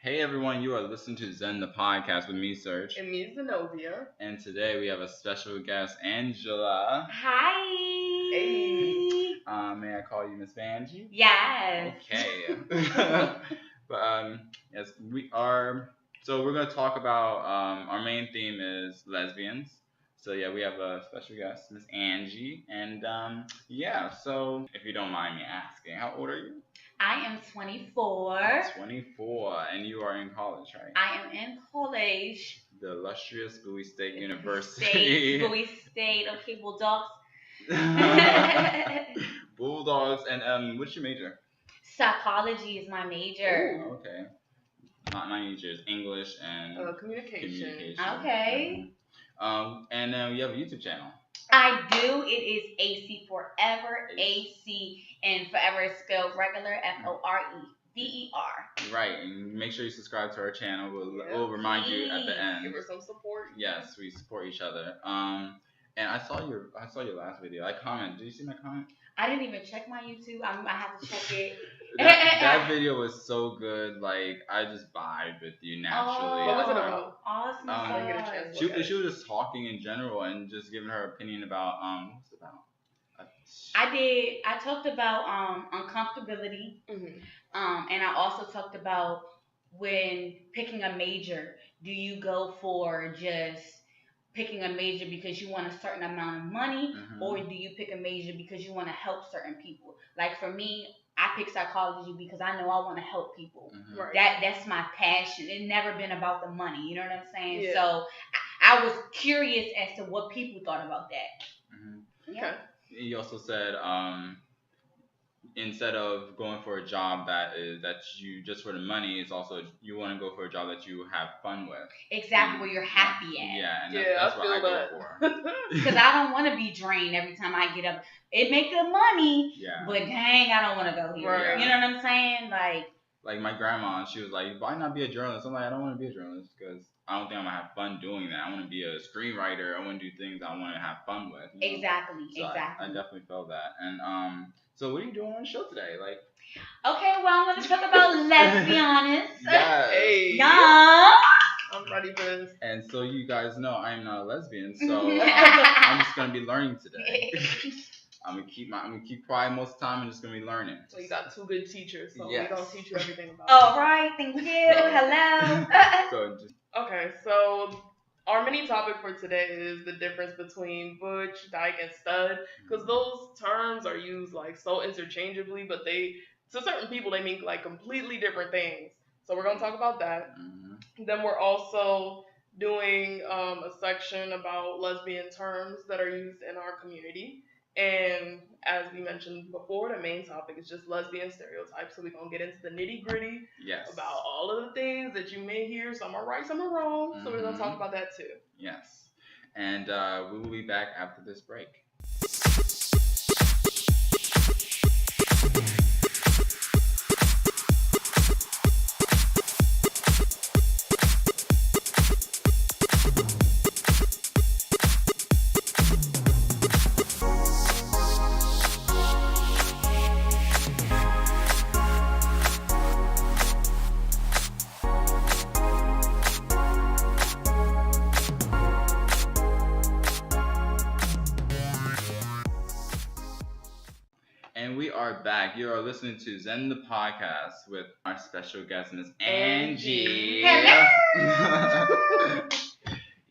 Hey everyone, you are listening to ZEN The Podcast with me, Sirg. And me, Zenobia. And today we have a special guest, Angela. Hi. Hey. May I call you Miss Angie? Yes. Okay. Yes, we are. So we're going to talk about, our main theme is lesbians. So yeah, we have a special guest, Miss Angie. And so if you don't mind me asking, how old are you? I am 24. 24, and you are in college, right? I am in college. The illustrious Bowie State University. Bowie State. Okay, Bulldogs. Bulldogs. And what's your major? Psychology is my major. Ooh, okay. My major is English and Communication. Okay. And you have a YouTube channel. I do. It is AC Forever. AC, and forever is spelled regular. FOREVER. Right, and make sure you subscribe to our channel. We'll remind you at the end. Give her some support. Yes, we support each other. And I saw your last video. I commented. Did you see my comment? I didn't even check my YouTube. I have to check it. that video was so good. Like, I just vibed with you naturally. What was it about? Awesome. I didn't get a chance. She was just talking in general and just giving her opinion about what was it about? I talked about uncomfortability. Mm-hmm. And I also talked about when picking a major, do you go for just picking a major because you want a certain amount of money, or do you pick a major because you want to help certain people? Like for me, I pick psychology because I know I want to help people. Right. That's my passion. It's never been about the money. You know what I'm saying? Yeah. So I was curious as to what people thought about that. Okay. You also said instead of going for a job that you just for the money, it's also you want to go for a job that you have fun with. Exactly, where you're happy at. Yeah, and that's what I go for. Because I don't want to be drained every time I get up. It make good money, yeah. But dang, I don't want to go here. Right. You know what I'm saying? Like my grandma, she was like, "Why not be a journalist?" I'm like, "I don't want to be a journalist because I don't think I'm gonna have fun doing that. I want to be a screenwriter. I want to do things I want to have fun with." You know? Exactly. So I definitely felt that. And so what are you doing on the show today? Like, okay, well, I'm going to talk about Lesbians. yes. Hey. Yeah. I'm ready for this. And so you guys know I am not a lesbian, so I'm just gonna be learning today. I'm gonna keep quiet most of the time. I'm just gonna be learning. So you got two good teachers, so Yes. we're gonna teach you everything about All right, thank you. Hello. So just Okay, so our mini topic for today is the difference between butch, dyke, and stud, because those terms are used like so interchangeably, but to certain people they mean like completely different things. So we're gonna talk about that. Then we're also doing a section about lesbian terms that are used in our community. And as we mentioned before, the main topic is just lesbian stereotypes. So we're going to get into the nitty gritty about all of the things that you may hear. Some are right, some are wrong. So we're going to talk about that too. yes. And we will be back after this break. And we are back. You are listening to ZEN The Podcast with our special guest, Miss Angie. Hello.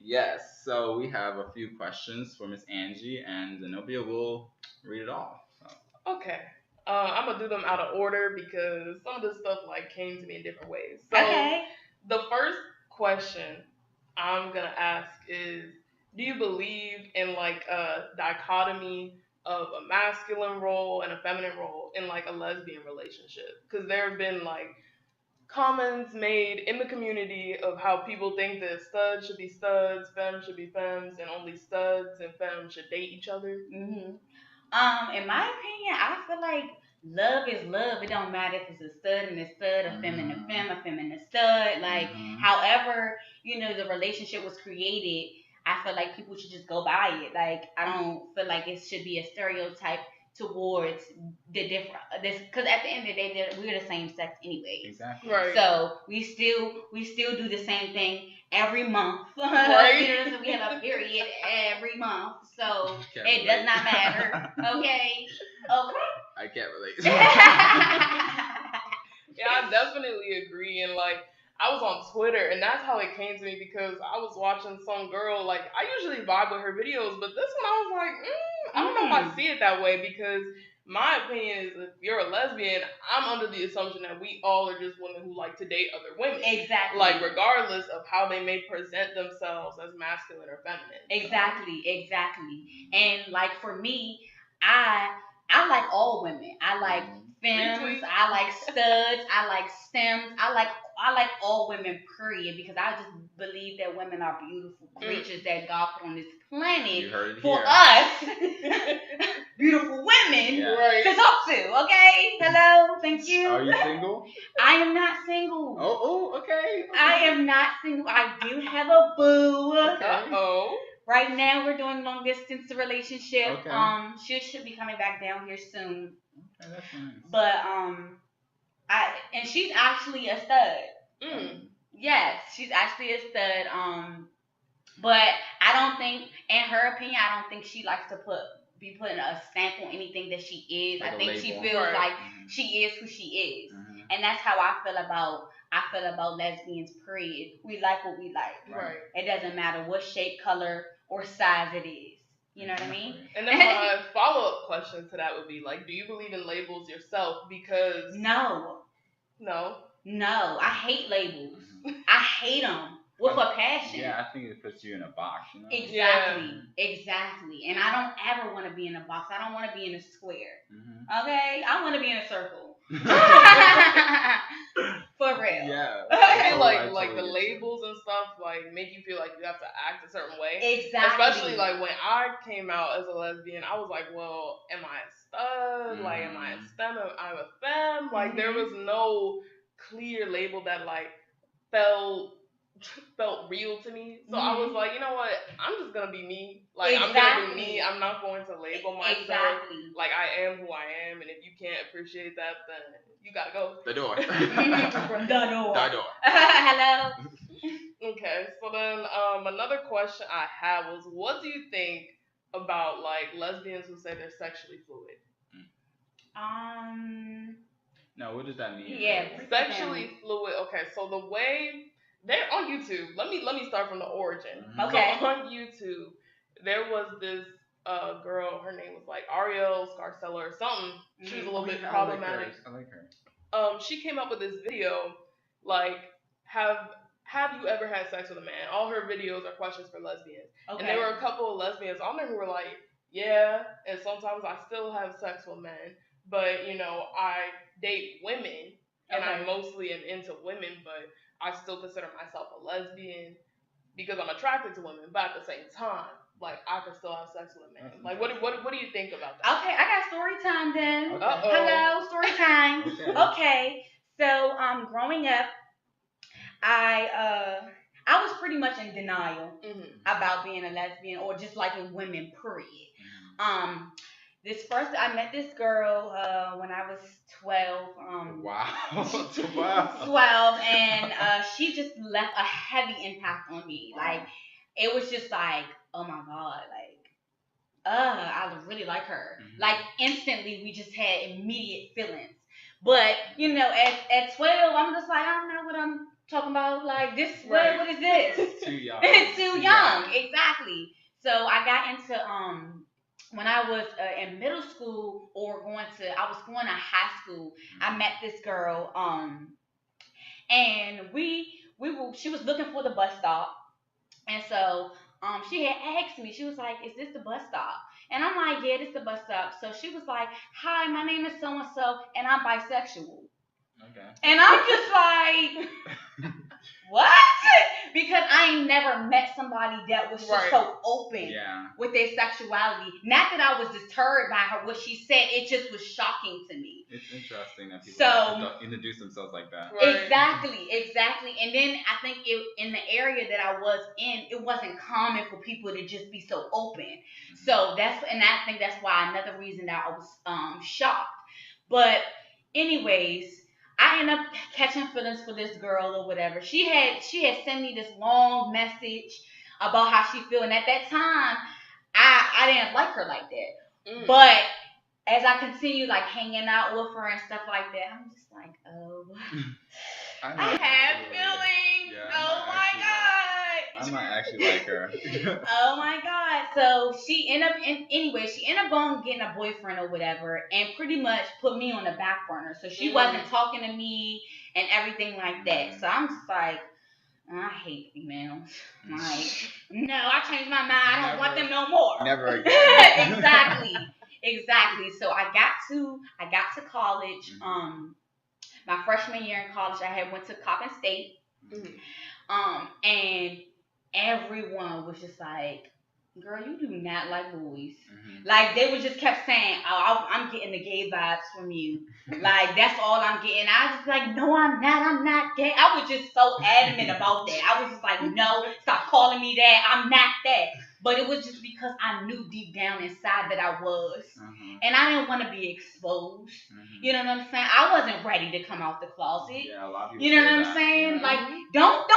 Yes, so we have a few questions for Miss Angie, and Zenobia will read it off. So. Okay. I'm going to do them out of order because some of this stuff like came to me in different ways. So Okay. the first question I'm going to ask is, do you believe in like a dichotomy of a masculine role and a feminine role in like a lesbian relationship? Because there have been like comments made in the community of how people think that studs should be studs, femmes should be femmes, and only studs and femmes should date each other. In my opinion, I feel like love is love. It don't matter if it's a stud and a stud, a femme and a femme, a femme and a stud. Like, however, the relationship was created, I feel like people should just go by it. Like, I don't feel like it should be a stereotype towards the different this because at the end of the day we're the same sex anyway. Exactly. Right. So we still do the same thing every month. Right. You know, so we have a period every month. So Can't it does relate. not matter. Okay. I can't relate. Yeah, I definitely agree. And like, I was on Twitter, and that's how it came to me because I was watching some girl. Like, I usually vibe with her videos, but this one I was like, I don't know if I see it that way because my opinion is if you're a lesbian, I'm under the assumption that we all are just women who like to date other women. Exactly. Like, regardless of how they may present themselves as masculine or feminine. Exactly. And like for me, I like all women. I like femmes. Retweet. I like studs. I like stems. I like all women. Period. Because I just believe that women are beautiful creatures that God put on this planet You heard it for here. us, beautiful women, Yeah. Right. to talk to. Okay. Hello. Thank you. Are you single? I am not single. Oh, okay. I am not single. I do have a boo. Okay. Uh-oh. Right now, we're doing long distance relationship. Okay. She should be coming back down here soon. Okay, that's nice. But and she's actually a stud. Yes, she's actually a stud. But I don't think, in her opinion, I don't think she likes to be putting a stamp on anything that she is. Like I a think she label. feels Right. like she is who she is, and that's how I feel about lesbians. Period. We like what we like. Right. It doesn't matter what shape, color, or size it is. You know what I mean? And then my follow-up question to that would be like, do you believe in labels yourself? Because No, I hate labels. I hate them with a passion. Yeah, I think it puts you in a box, you know? Exactly. And I don't ever want to be in a box. I don't want to be in a square. Mhm. Okay? I want to be in a circle. For real. Yeah. I feel I like the totally get you. labels and stuff like make you feel like you have to act a certain way. Exactly. Especially like when I came out as a lesbian, I was like, well, am I a stud? Like, am I a stem? I'm a femme? Like, there was no clear label that like felt real to me. So I was like, you know what? I'm just gonna be me. Like, I'm gonna be me. I'm not going to label myself. Exactly. Like, I am who I am, and if you can't appreciate that, then you gotta go. The door. The door. The door. Hello. Okay, so then another question I had was, what do you think about like lesbians who say they're sexually fluid? No, what does that mean? Yeah. Sexually fluid. Okay, so the way they're on YouTube. Let me start from the origin. Okay. So on YouTube, there was this girl. Her name was like Ariel Scarcella or something. She was a little bit problematic. I like her. She came up with this video like have you ever had sex with a man? All her videos are questions for lesbians. Okay. And there were a couple of lesbians on there who were like, yeah, and sometimes I still have sex with men, but you know, I date women and I mostly am into women, but I still consider myself a lesbian because I'm attracted to women, but at the same time, like I can still have sex with a man. Like what do you think about that? Okay, I got story time then. Okay. Uh-oh. Hello, story time. Okay. Okay. So growing up, I was pretty much in denial about being a lesbian or just liking women, period. I met this girl when I was 12. Wow. 12, and she just left a heavy impact on me. Like, it was just like, oh my God, like, I really like her. Like, instantly, we just had immediate feelings. But, you know, at 12, I'm just like, I don't know what I'm talking about. Like, this, what is this? It's too young. It's too young, exactly. So I got into, when I was in middle school I was going to high school, I met this girl, and she was looking for the bus stop. And so, she had asked me, she was like, is this the bus stop? And I'm like, yeah, this is the bus stop. So she was like, hi, my name is so-and-so, and I'm bisexual. Okay. And I'm just like, what? Because I ain't never met somebody that was just so open with their sexuality. Not that I was deterred by her, what she said. It just was shocking to me. It's interesting that people introduce themselves like that. Exactly. And then I think in the area that I was in, it wasn't common for people to just be so open. So I think that's why another reason that I was shocked. But anyways, I ended up catching feelings for this girl or whatever. She had sent me this long message about how she feel, and at that time, I didn't like her like that. But as I continued like hanging out with her and stuff like that, I'm just like, oh, I have feelings. Yeah, oh my god. I might actually like her. Oh my god. So she ended up going and getting a boyfriend or whatever, and pretty much put me on the back burner. So she wasn't talking to me and everything like that. So I'm just like, I hate females. Like, no, I changed my mind. I don't want them no more. Never again. Exactly. So I got to college. My freshman year in college, I had went to Coppin State. And everyone was just like, girl, you do not like boys. Like, they would just kept saying, oh, I'm getting the gay vibes from you. Like, that's all I'm getting. I was just like, no, I'm not gay. I was just so adamant about that. I was just like, no, stop calling me that. I'm not that. But it was just because I knew deep down inside that I was. And I didn't want to be exposed. You know what I'm saying? I wasn't ready to come out the closet. Yeah, a lot of people you know what I'm saying? Like, don't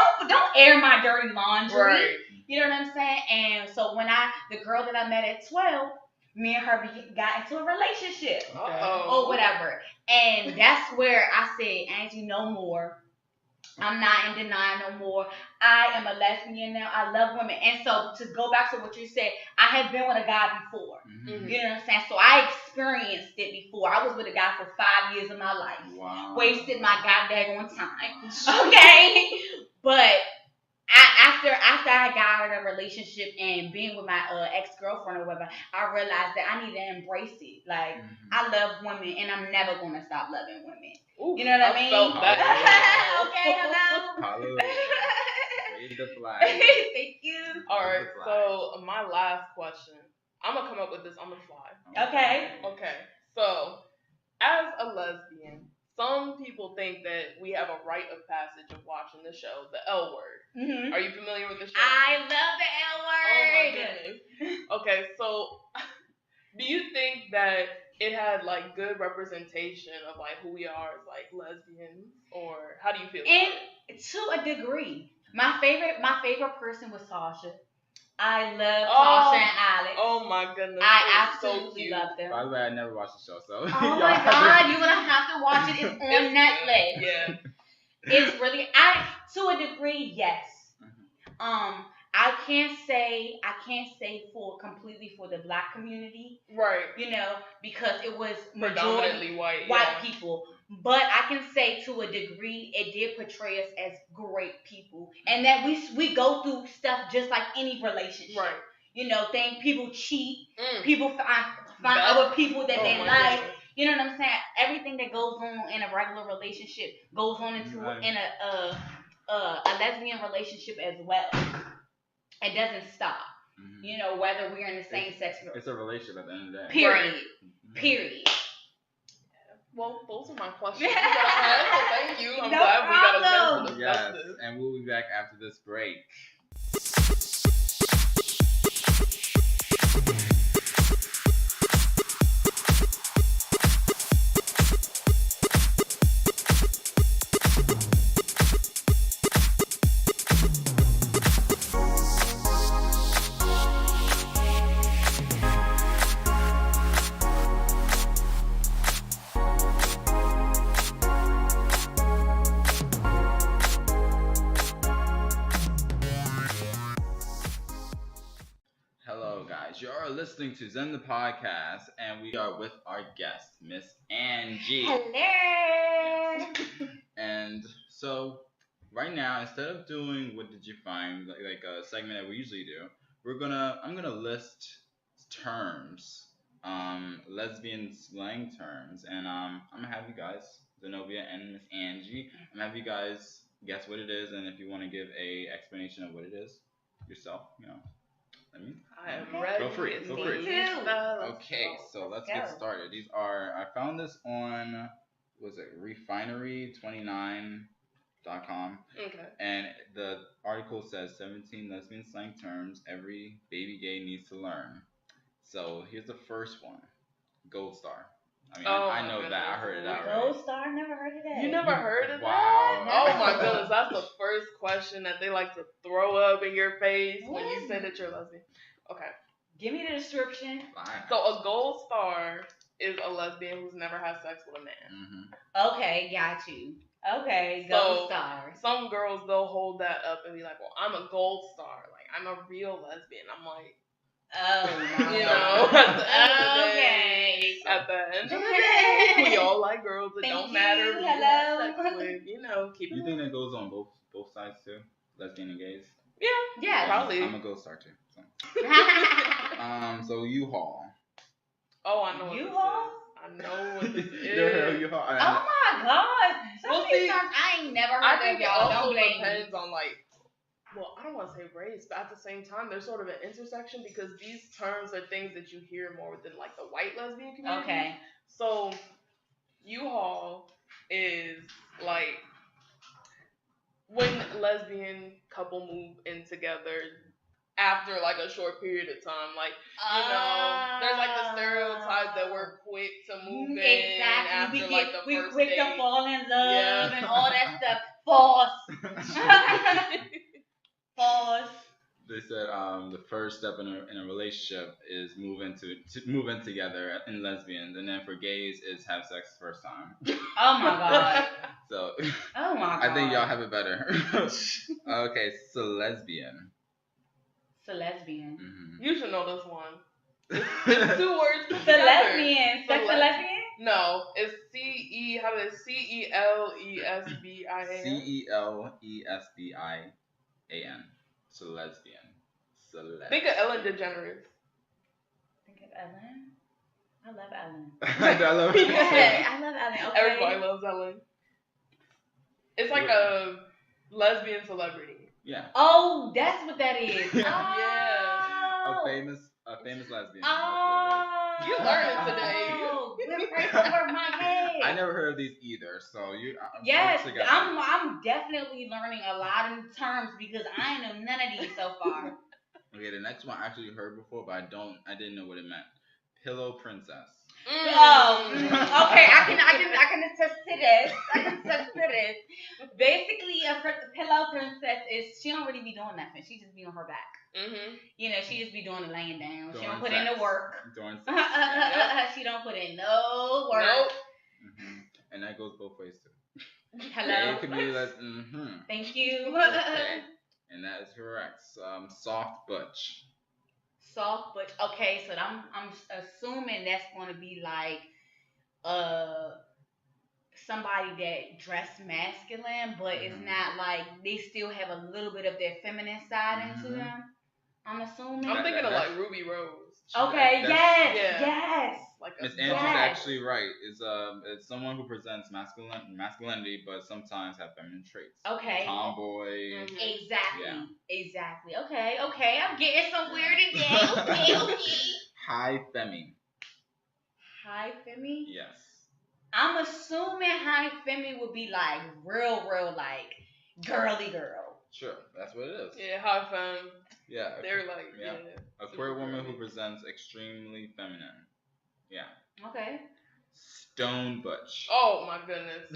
air my dirty laundry. You know what I'm saying? And so when the girl that I met at 12, me and her got into a relationship or whatever. And that's where I said, Angie, no more. I'm not in denial no more. I am a lesbian now. I love women. And so to go back to what you said, I have been with a guy before. You know what I'm saying? So I experienced it before. I was with a guy for 5 years of my life. Wow. Wasted my goddamn time. Okay? But after I got out of a relationship and being with my ex-girlfriend or whatever, I realized that I need to embrace it. Like, I love women, and I'm never going to stop loving women. You know what I mean? Okay, hello. Raise the flag. Thank you. All right, so my last question. I'm going to come up with this on the fly. Okay. So, as a lesbian, some people think that we have a rite of passage of watching the show, The L Word. Are you familiar with the show? I love The L Word. Oh my goodness. Okay, so do you think that it had like good representation of like who we are as like lesbians, or how do you feel about it? To a degree. My favorite person was Tasha. I love Tasha and Alex. Oh my goodness. I absolutely love them. By the way, I never watched the show, so. Oh my god, you're gonna have to watch it. It's on Netflix. Yeah. It's really to a degree, yes. I can't say completely for the black community. Right. You know, because it was predominantly white people. But I can say to a degree it did portray us as great people. And that we go through stuff just like any relationship. Right. You know, people cheat, people find other people that they like. Goodness. You know what I'm saying? Everything that goes on in a regular relationship goes on in a lesbian relationship as well. It doesn't stop. You know, whether we're in the same sex. It's a relationship at the end of the day. Period. Well, those are my questions. Thank you. I'm glad we got a chance to discuss this. And we'll be back after this break. You're listening to ZEN The Podcast, and we are with our guest, Miss Angie. Hello. Yes. And so, right now, instead of doing what did you find, like a segment that we usually do, I'm gonna list terms, lesbian slang terms, and I'm gonna have you guys Zenobia, and Miss Angie. I'm gonna have you guys guess what it is, and if you want to give a explanation of what it is yourself, let me. I am Okay. ready. Feel free. Feel free. Okay, so let's get started. These are, I found this on, was it refinery29.com, Okay. and the article says 17 lesbian slang terms every baby gay needs to learn. So here's the first one, gold star. I mean, I know that. I heard it out already. Gold star? Never heard of that. You never heard of Wow. that? Oh my goodness, that's the first question that they like to throw up in your face when you say that you're lesbian. Okay. Give me the description. Fine. So a gold star is a lesbian who's never had sex with a man. Mm-hmm. Okay, got you. Okay, gold star. Some girls, they'll hold that up and be like, well, I'm a gold star. Like, I'm a real lesbian. I'm like, oh my you God. know, at the end of the day, Okay. at the end of the day, we all like girls. It Thank don't you. matter who you have Hello. sex with, keep You think that goes on both sides too? Lesbian and gays? Yeah, probably. I'm a gold star too. So U-Haul. Oh, I know what U-Haul? this is. I know what this is. You never heard of U-Haul? Oh my God. Well, Some see, I ain't never heard I of think it y'all. also Don't blame me. depends on well, I don't want to say race, but at the same time, there's sort of an intersection because these terms are things that you hear more within like the white lesbian community. Okay. So, U-Haul is like when lesbian couple move in together after like a short period of time, like there's like the stereotype that we're quick to move in after like the we first quick date. to fall in love Yeah. and all that stuff. False. False. They said the first step in a relationship is move in together in lesbians, and then for gays it's have sex first time. Oh my God. So Oh my God. I think y'all have it better. Okay, so lesbian. So lesbian. Mm-hmm. You should know this one. It's 2 words put The together. lesbian. Sex the lesbian? No, it's C-E-Lesbian. CELESBIAN. So lesbian. Think of Ellen DeGeneres. Think of Ellen. I love Ellen. I love it. Yeah, I love Ellen. Okay. Everybody loves Ellen. It's like a lesbian celebrity. Yeah. Oh, that's what that is. Yeah. Oh. A famous lesbian. Oh. You learning today. Went right over my head. I never heard of these either, so Yes, I'm definitely learning a lot of terms because I know none of these so far. Okay, the next one I actually heard before, but I didn't know what it meant. Pillow princess. Okay, I can attest to this. Basically, a pillow princess is she don't really be doing nothing. She just be on her back. Mm-hmm. She just be doing the laying down. She don't Doing put in the sex. work. Doing sex. She don't put in no work. Nope. Mm-hmm. And that goes both ways too. Hello. Yeah, it could be like, mm-hmm. Thank you. Okay. And that is correct. Soft butch. Soft butch. Okay, so I'm assuming that's going to be like somebody that dress masculine, but it's not like they still have a little bit of their feminine side into them. I'm assuming. I'm thinking of like Ruby Rose. Okay. Yes. Like Miss Angie's actually right. It's someone who presents masculinity, but sometimes have feminine traits. Okay. Tomboy. Mm-hmm. Exactly. Okay. I'm getting somewhere today. Okay. High femi. High femi? Yes. I'm assuming high femi would be like real like girly girl. Sure, that's what it is. Yeah, high femme. Yeah. They're like a queer woman who presents extremely feminine. Yeah. Okay. Stone butch. Oh my goodness.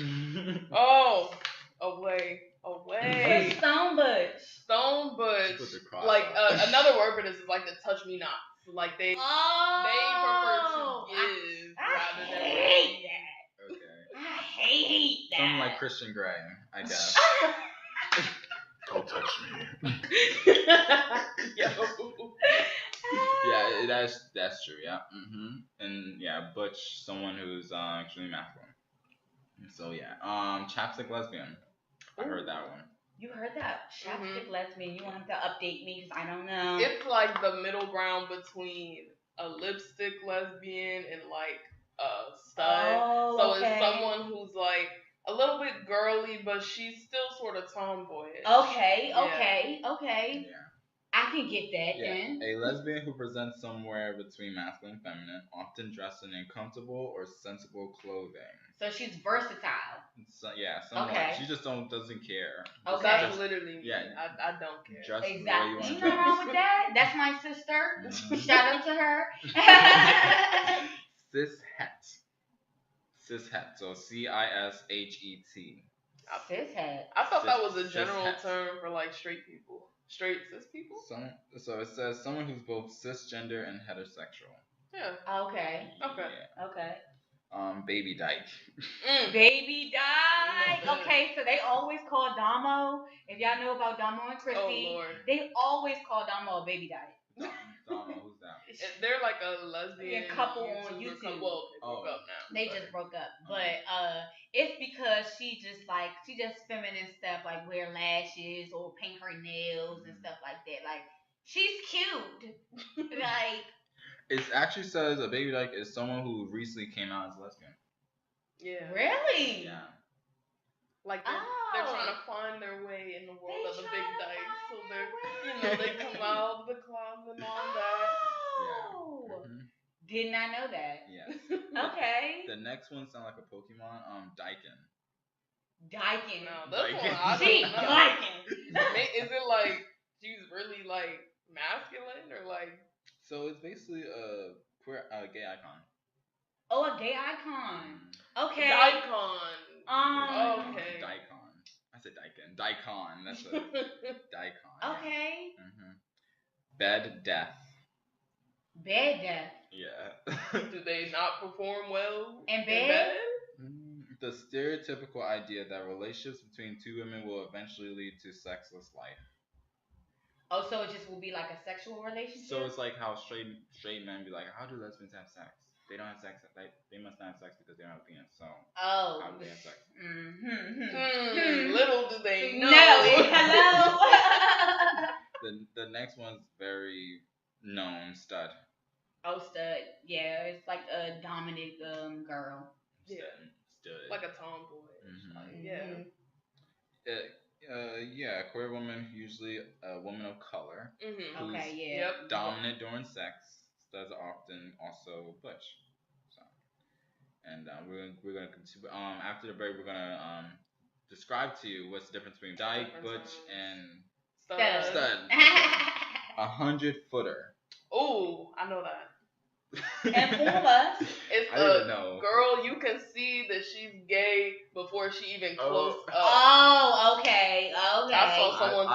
Oh, away. What's stone butch? Stone butch. Like another word for this is like the touch me not. Like they prefer to give rather than hate that. Okay. I hate that. Something like Christian Grey, I guess. Don't touch me. Yeah, that's true. Yeah. Mm-hmm. And yeah, butch, someone who's extremely masculine. So yeah, chapstick lesbian. I heard that one. You heard that? Chapstick lesbian. You want him to update me because I don't know. It's like the middle ground between a lipstick lesbian and like stud. Oh, So okay. it's someone who's like a little bit girly, but she's still sort of tomboyish. Okay. Yeah. I can get that then. A lesbian who presents somewhere between masculine and feminine, often dressed in comfortable or sensible clothing. So she's versatile. So, yeah, somewhat. Okay. She just doesn't care. Okay. That's literally me. Yeah. I don't care. Just Exactly. the way you Nothing want wrong with that. That's my sister. Mhm. Shout out to her. Cishet. So CISHET. Cishet. I thought that was a Cis- general cishet. term for like straight people. Straight cis people? So it says someone who's both cisgender and heterosexual. Yeah. Okay. Okay. Yeah. Okay. Baby dyke. Baby dyke. Mm. Okay, so they always call Damo. If y'all know about Damo and Oh Christy, Lord. they always call Damo a baby dyke. Dama, who's that? They're like a lesbian couple on YouTuber YouTube. Well, they broke Oh. up now. They just broke up, but it's because she just feminine stuff, like wear lashes or paint her nails and stuff like that. Like she's cute. Like It actually says a baby dyke is someone who recently came out as lesbian. Yeah. really? Yeah. Like they're trying to find their way in the world of the big dykes. So they come out of the closet and all that. Oh, Mhm. did not know that. Yes. Okay. The next one sounds like a Pokemon. Dyken. Dyking. No, this Dyking. one I She don't know. dyking. Is it like she's really like masculine or like? So it's basically a queer, gay icon. Oh, a gay icon. Okay. Daikon. Okay. Daikon. I said Daikon. Daikon. That's a Daikon. Okay. Mm-hmm. Bed death. Bed death. Yeah. Do they not perform well In bed? The stereotypical idea that relationships between two women will eventually lead to sexless life. Oh, so it just will be like a sexual relationship? So it's like how straight men be like, how do lesbians have sex? They don't have sex. They must not have sex because they don't have a penis. So oh. how do they have sex? Little do they know. Hello. The next one's very known, stud. Oh, stud. Yeah, it's like a dominant girl. Yeah. Stud. Like a tomboy. Mhm. Yeah. Yeah, queer woman, usually a woman of color, Mm-hmm. who's Okay, yeah. Yep. dominant during sex. Studs are often also butch. So, and we're gonna continue. After the break, we're gonna describe to you what's the difference between dyke, butch, and stud. 100-footer. Oh, I know that. Inform us. It's I didn't know. girl, you can see that she's gay before she even close up. Oh, okay. I saw someone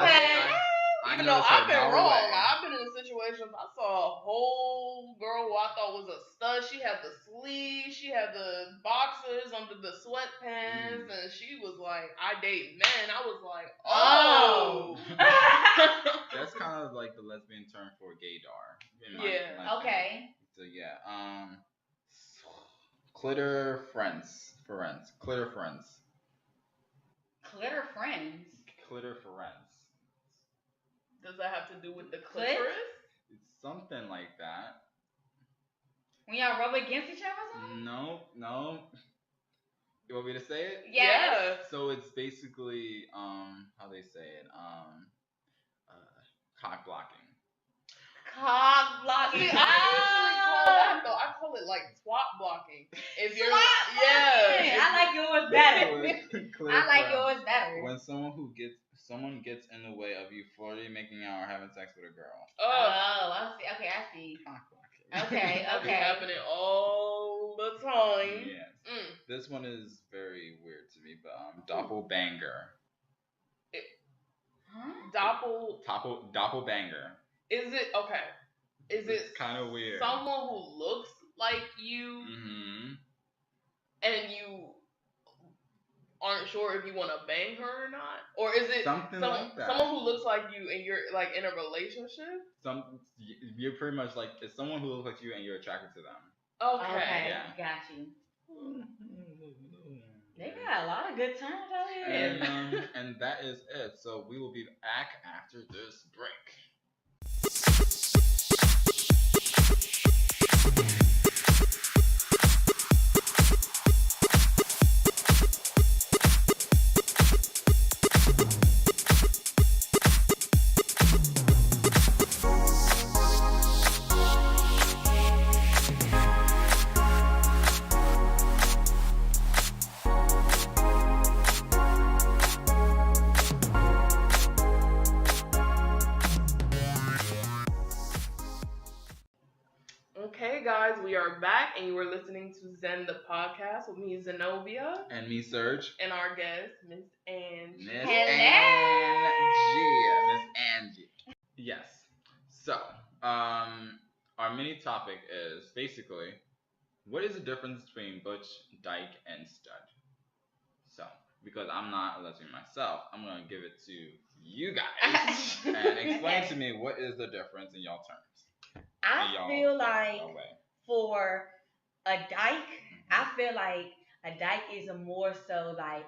even though I've been wrong. I've been in situations I saw a whole girl who I thought was a stud. She had the sleeves, she had the boxers under the sweatpants, and she was like, I date men. I was like, oh. That's kind of like the lesbian term for gaydar. Yeah. Okay. So yeah, Clitter friends. Clitter friends. Does that have to do with the clitoris? It's something like that. When y'all rub against each other or something? No. You want me to say it? Yeah. So it's basically how they say it, cock blocking. Cock blocking. I usually call that though. I call it like twat blocking. If you're I like yours better. Clear I like friends. yours better. When someone gets in the way of you flirting, making out, or having sex with a girl. Oh, I see. Okay, I see. Cock blocking. Okay. That be happening all the time. Yes. This one is very weird to me, but doppelbanger. Huh? Doppelbanger. Is it okay? Is it kind of weird? Someone who looks like you, and you aren't sure if you want to bang her or not, or is it something like that? Someone who looks like you and you're like in a relationship. You're pretty much like it's someone who looks like you and you're attracted to them. Okay. Yeah. Got you. They got a lot of good times out here. And that is it. So we will be back after this break. Hey guys, we are back and you are listening to ZEN The Podcast with me, Zenobia, And me, Sirg. and our guest, Miss Angie. Miss Hello. Angie. Yes. So, our mini topic is basically, what is the difference between butch, dyke, and stud? So, because I'm not a lesbian myself, I'm going to give it to you guys and explain to me what is the difference in y'all terms. I feel like for a dyke, I feel like a dyke is a more so like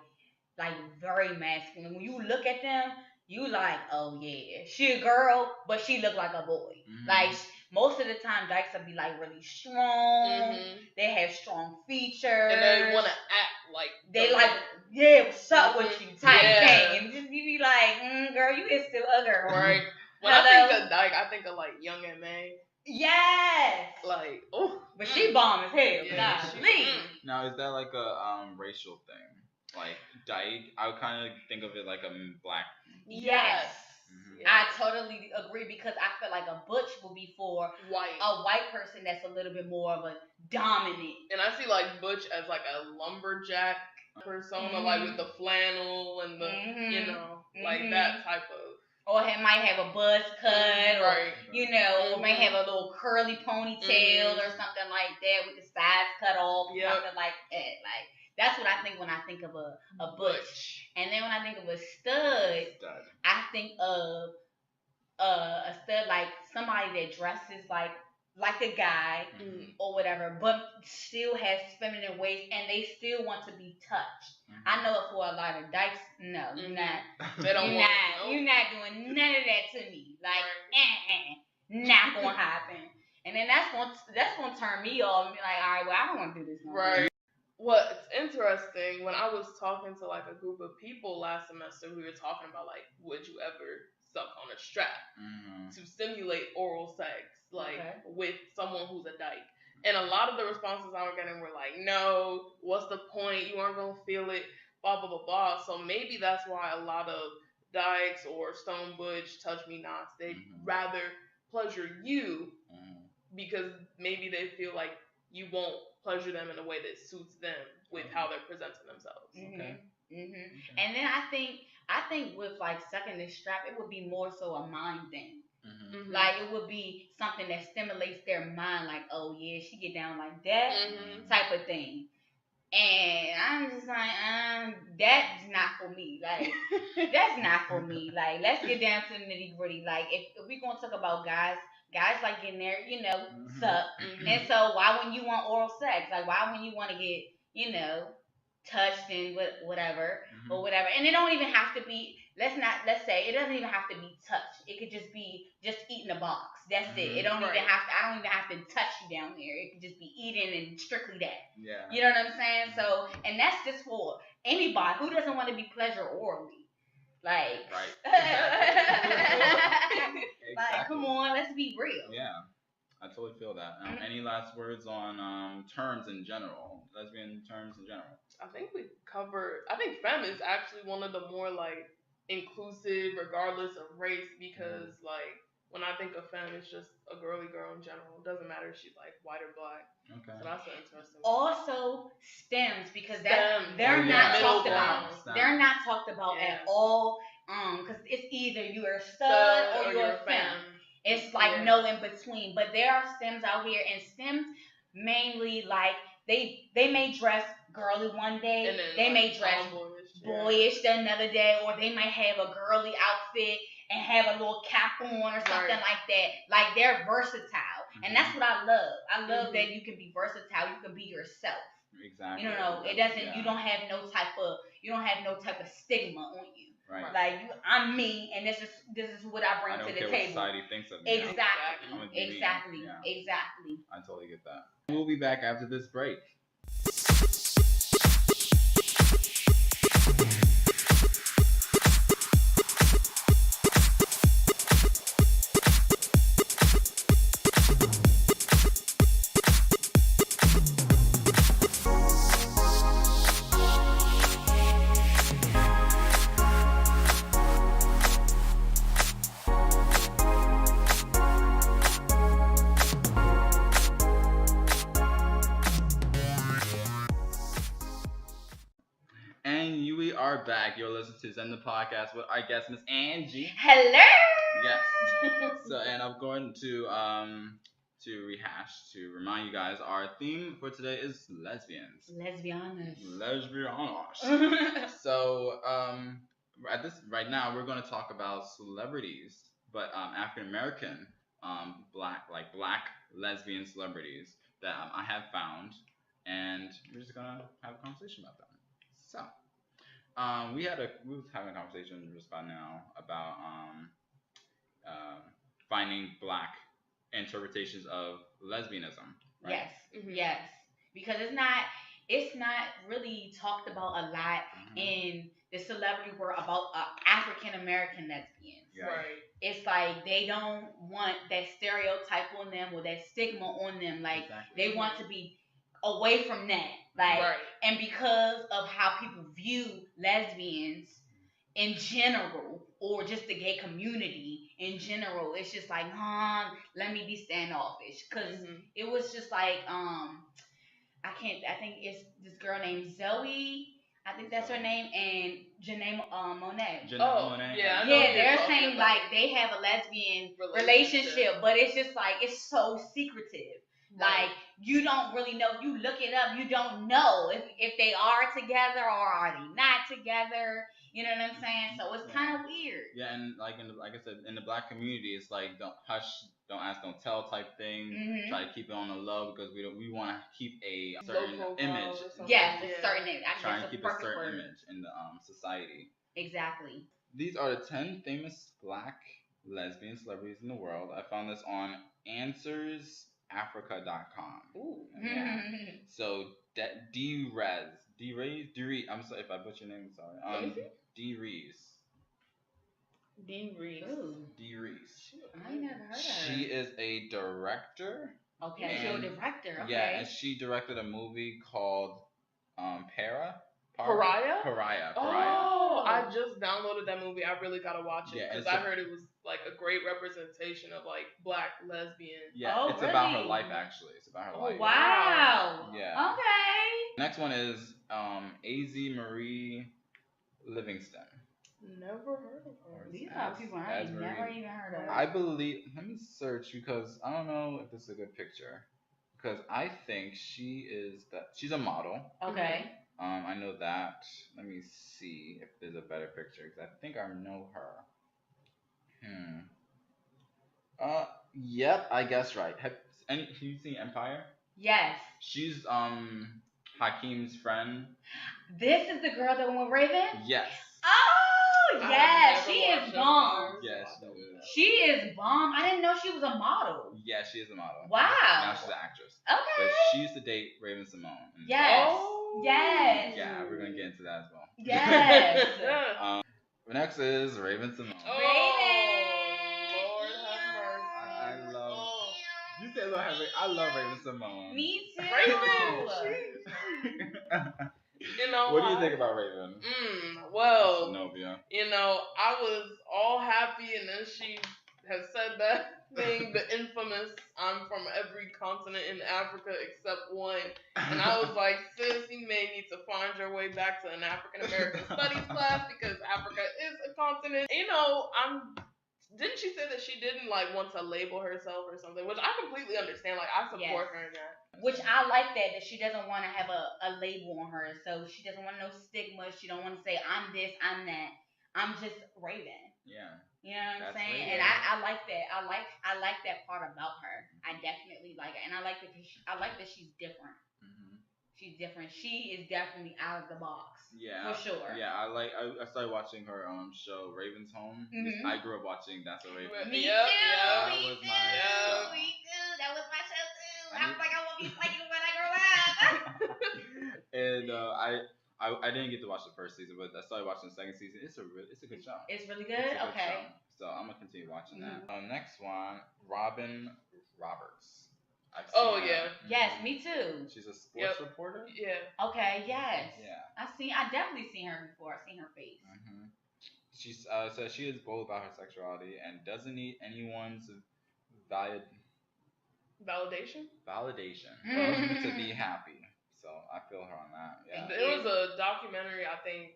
very masculine. When you look at them, you like, oh yeah, she a girl, but she look like a boy. Like most of the time, dykes will be like really strong. They have strong features, and they want to act like they like, yeah, what's up with you type thing, and just you be like, girl, you is still a girl, right? When I think of dyke, I think of like Young and May. Yes. Like, oh, but she bomb as hell. Yeah, Now, is that like a racial thing? Like dyke, I would kind of think of it like a black. Yes. I totally agree because I feel like a butch will be for a white person that's a little bit more of a dominant. And I see like butch as like a lumberjack persona, like with the flannel and the, you know, like that type of. Or he might have a buzz cut, or you know, or may have a little curly ponytail or something like that with the sides cut off, something like that. Like that's what I think when I think of a butch. And then when I think of a stud, I think of a stud like somebody that dresses like a guy or whatever, but still has feminine ways and they still want to be touched. I know for a lot of dykes, no, you're not. They don't you're not doing none of that to me. Like, not gonna happen. And then that's gonna turn me off and be like, all right, well, I don't want to do this no more. Right. What's interesting, when I was talking to like a group of people last semester, we were talking about like, would you ever suck on a strap to simulate oral sex, like with someone who's a dyke? And a lot of the responses I was getting were like, no, what's the point? You aren't going to feel it, blah, blah, blah, blah. So maybe that's why a lot of dykes or stone butch, touch me nots, they'd rather pleasure you because maybe they feel like you won't pleasure them in a way that suits them with how they're presenting themselves. And then I think with like sucking this strap, it would be more so a mind thing. Like it would be something that stimulates their mind, like, oh yeah, she get down like that type of thing. And I'm just like, that's not for me. Like that's not for me. Like let's get down to the nitty gritty. Like if we gonna talk about guys like getting there, you know, suck. And so why wouldn't you want oral sex? Like why wouldn't you want to get, you know, touched and whatever or whatever? And it don't even have to be. Let's say it doesn't even have to be touched. It could just be just eating a box. That's it. It don't even have to. I don't even have to touch you down there. It could just be eating and strictly that. Yeah. You know what I'm saying? So, and that's just for anybody who doesn't want to be pleasured orally. Like, like, come on, let's be real. Yeah, I totally feel that. Any last words on terms in general, lesbian terms in general? I think we covered. I think femme is actually one of the more like inclusive, regardless of race, because like when I think of femme, it's just a girly girl in general. It doesn't matter if she's like white or black. Okay. So that's an interesting one. Also stems, because they're not talked about. They're not talked about at all. Because it's either you're a stud or you're a femme. It's like no in between. But there are stems out here, and stems mainly like they may dress girly one day, and then they may dress boyish the another day, or they might have a girly outfit and have a little cap on or something like that. Like they're versatile, and that's what I love. I love that you can be versatile. You can be yourself. Exactly. You know, it doesn't. You don't have no type of stigma on you. Right. Like I'm me, and this is what I bring to the table. What society thinks of me. Exactly. I totally get that. We'll be back after this break. are back. You're listening to ZEN The Podcast with our guest, Miss Angie. Hello. Yes. So, and I'm going to remind you guys, our theme for today is lesbians. Lesbianas. Lesbianas. So, right now, we're going to talk about celebrities, but African American, black lesbian celebrities that I have found, and we're just gonna have a conversation about them. So, we was having a conversation just by now about finding black interpretations of lesbianism. Right? Yes. Yes. Because it's not really talked about a lot in the celebrity world about African American lesbians. Yeah. Right. It's like they don't want that stereotype on them or that stigma on them. Like they want to be away from that. Like and because of how people view lesbians in general, or just the gay community in general, it's just like, let me be standoffish. Cause it was just like, I think it's this girl named Zoe. I think that's her name, and Janae Monet. Monet. Yeah, they're saying like they have a lesbian relationship, but it's just like it's so secretive. Like you don't really know. You look it up, you don't know if they are together or are they not together. You know what I'm saying? So it's kind of weird. Yeah, and like I said, in the black community, it's like don't hush, don't ask, don't tell type thing. Try to keep it on the low because we want to keep a certain image. Yes, a certain image. Trying to keep a certain image in the society. Exactly. These are the 10 famous black lesbian celebrities in the world. I found this on AnswersAfrica.com. Ooh. Yeah. So D-Rez. I'm sorry if I butcher your name. Sorry. D-Rez. D-Reese. I never heard of her. She is a director. Okay, she's a director. Okay. Yeah, and she directed a movie called Pariah. Oh, I just downloaded that movie. I really gotta watch it because I heard it was like a great representation of like black lesbians. Yeah, it's about her life actually. It's about her life. Wow. Yeah. Okay. Next one is A.Z. Marie Livingston. Never heard of her. These are people I ain't never even heard of. I believe. Let me search because I don't know if this is a good picture. Because I think she's a model. Okay. I know that. Let me see if there's a better picture because I think I know her. Yep, I guess right. Have you seen Empire? Yes. She's Hakeem's friend. This is the girl that went with Raven? Yes. Oh, yes. She is bomb. Yes, she is bomb. I didn't know she was a model. Yeah, she is a model. Wow. Now she's an actress. Okay. But she used to date Raven Simone. Yes. Oh. Yes. Yeah, we're going to get into that as well. Yes. Next is Raven Simone. Raven. Lord have mercy. I love. You said Lord have mercy. I love Raven Simone. Me too. You know what do you think about Raven? Well, Zenobia. You know, I was all happy, and then she has said that thing, the infamous "I'm from every continent in Africa except one," and I was like, sis, you may need to find your way back to an African American Studies class because Africa is a continent. You know, didn't she say that she didn't like want to label herself or something? Which I completely understand. Like I support her in that. Which I like that she doesn't want to have a label on her. So she doesn't want no stigma. She don't want to say I'm this, I'm that. I'm just Raven. Yeah. You know what I'm saying? Raven. And I like that. I like that part about her. I definitely like it, and I like that. I like that she's different. She's different. She is definitely out of the box. Yeah, for sure. Yeah, I started watching her show Raven's Home. I grew up watching That's a Raven. Me too. That me was too. my show. Me too. That was my show too. I was like, I want to be like you when I grow up. And I didn't get to watch the first season, but I started watching the second season. It's a good show. It's really good. Okay. So I'm gonna continue watching that. Next one, Robin Roberts. Yes, me too. She's a sports reporter. Yeah. Okay. Yes. Yeah. I definitely seen her before. I seen her face. She's says she is bold about her sexuality and doesn't need anyone's validation to be happy. So I feel her on that. Yeah. There was a documentary I think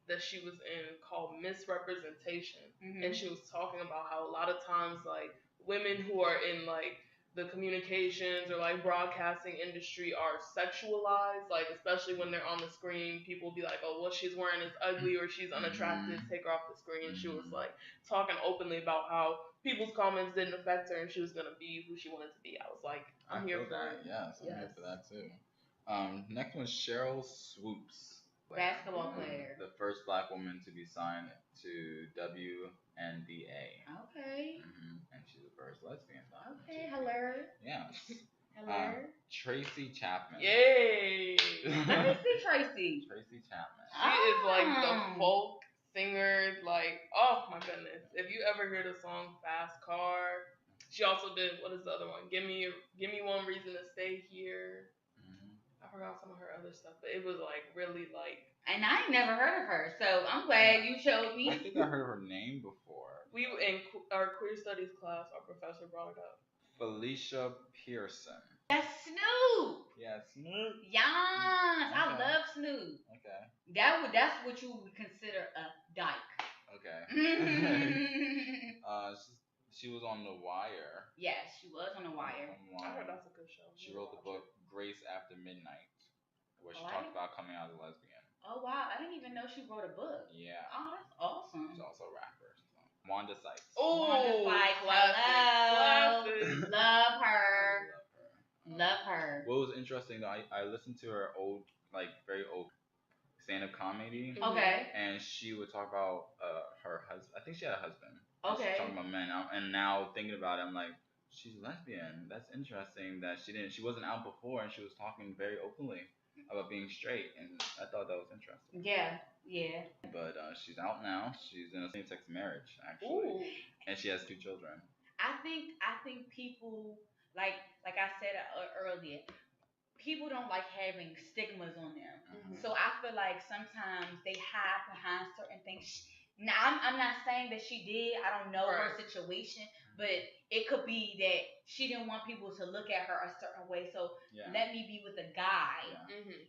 that she was in called Misrepresentation, Mhm. and she was talking about how a lot of times like women who are in like the communications or like broadcasting industry are sexualized, like especially when they're on the screen, people will be like, oh, what she's wearing is ugly or she's unattractive, take her off the screen. She was like talking openly about how people's comments didn't affect her and she was gonna be who she wanted to be. I was like, I'm here for that. it. Yes, I'm here for that too. Next one is Cheryl Swoops. Basketball player. The first black woman to be signed to WNBA. Okay. And she's the first lesbian. Okay, hello. Yes. Hello. Tracy Chapman. Yay! Let me see Tracy. Tracy Chapman. She is like the folk singer, like, oh my goodness. If you ever hear the song Fast Car, she also did, what is the other one? Give me One Reason to Stay Here. I forgot some of her other stuff, but it was like really like. And I ain't never heard of her, so I'm glad you showed me. I think I heard her name before. We in our queer studies class, our professor brought it up. Felicia Pearson. That's Snoop. Yeah, Snoop. Yes, okay. I love Snoop. Okay. That's what you would consider a dyke. Okay. She was on The Wire. Yes, she was on The Wire. I heard that's a good show. She wrote the book Grace After Midnight, where she talked about coming out as a lesbian. Oh wow, I didn't even know she wrote a book. Yeah. Oh, that's awesome. She's also a rapper. So. Wanda Sykes. Oh, Wanda Sykes. Classic. Love her. Love her. What was interesting though, I listened to her old, like very old stand-up comedy. Okay. And she would talk about her husband. I think she had a husband. Okay. She's talking about men, and now thinking about it, I'm like, she's lesbian. That's interesting that she wasn't out before, and she was talking very openly about being straight, and I thought that was interesting. Yeah. But she's out now. She's in a same-sex marriage actually. Ooh. And she has 2 children. I think people like I said earlier, people don't like having stigmas on them. So I feel like sometimes they hide behind certain things. Now, I'm not saying that she did. I don't know her situation, but it could be that she didn't want people to look at her a certain way. So let me be with a guy,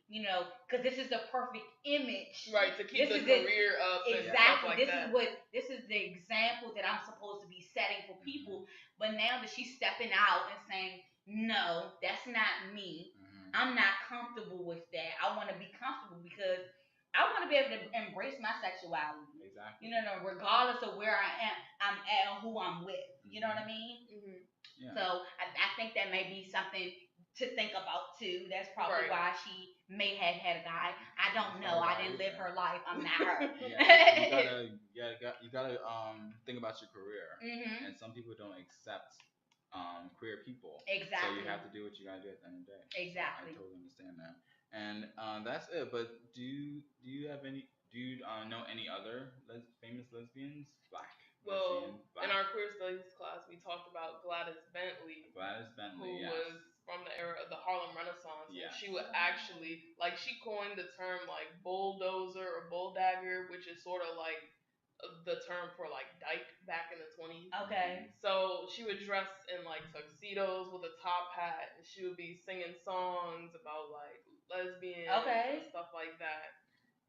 you know, because this is the perfect image, right? To keep the career up. Exactly. And stuff like This is the example that I'm supposed to be setting for people. But now that she's stepping out and saying, no, that's not me. I'm not comfortable with that. I want to be comfortable because I want to be able to embrace my sexuality. Exactly. You know, regardless of where I'm at or who I'm with. You know what I mean? Yeah. So I think that may be something to think about too. That's probably why she may have had a guy. I don't know. I didn't live her life. I'm not her. You gotta think about your career. And some people don't accept queer people. Exactly. So you have to do what you gotta do at the end of the day. Exactly. So I totally understand that. And that's it. But do you know any other famous lesbians? Black. Well, in our queer studies class, we talked about Gladys Bentley. Who was from the era of the Harlem Renaissance. Yeah. She would actually, like, she coined the term like bulldozer or bulldagger, which is sort of like the term for like dyke back in the 20s. Okay. So she would dress in like tuxedos with a top hat, and she would be singing songs about like lesbians and stuff like that.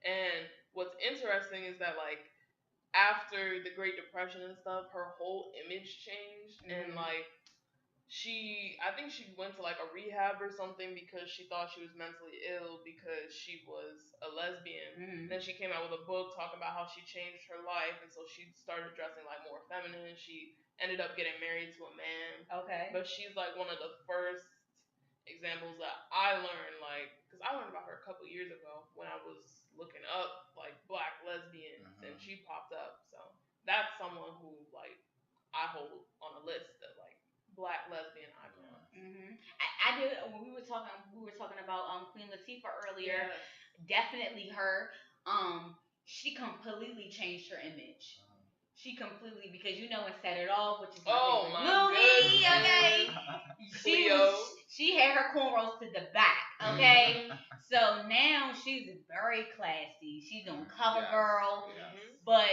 And what's interesting is that like after the Great Depression and stuff, her whole image changed, and like I think she went to like a rehab or something because she thought she was mentally ill because she was a lesbian. Then she came out with a book talking about how she changed her life, and so she started dressing like more feminine. She ended up getting married to a man. Okay. But she's like one of the first examples that I learned, like, because I learned about her a couple years ago when I was looking up like black lesbians, and she popped up. So that's someone who like I hold on a list of like black lesbian icons. I did when we were talking about Queen Latifah earlier. Definitely her. She completely changed her image. She completely, because you know in Set It Off, which is my movie, okay. She had her cornrows to the back, okay. So now she's very classy. She's on CoverGirl, but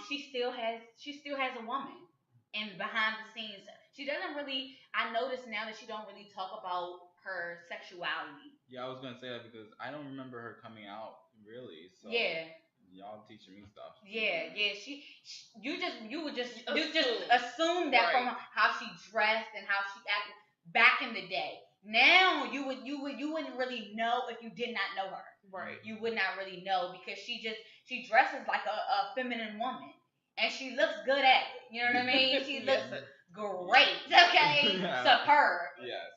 she still has a woman, and behind the scenes, she doesn't really. I notice now that she don't really talk about her sexuality. Yeah, I was gonna say that because I don't remember her coming out really. So. y'all teaching me stuff. Yeah. You would just Assume. assume that Right. from how she dressed and how she acted back in the day. Now you wouldn't really know if you did not know her. Right. You would not really know because she dresses like a feminine woman and she looks good at it. You know what I mean? She looks Yes. great. Okay, Yeah. superb. Yes.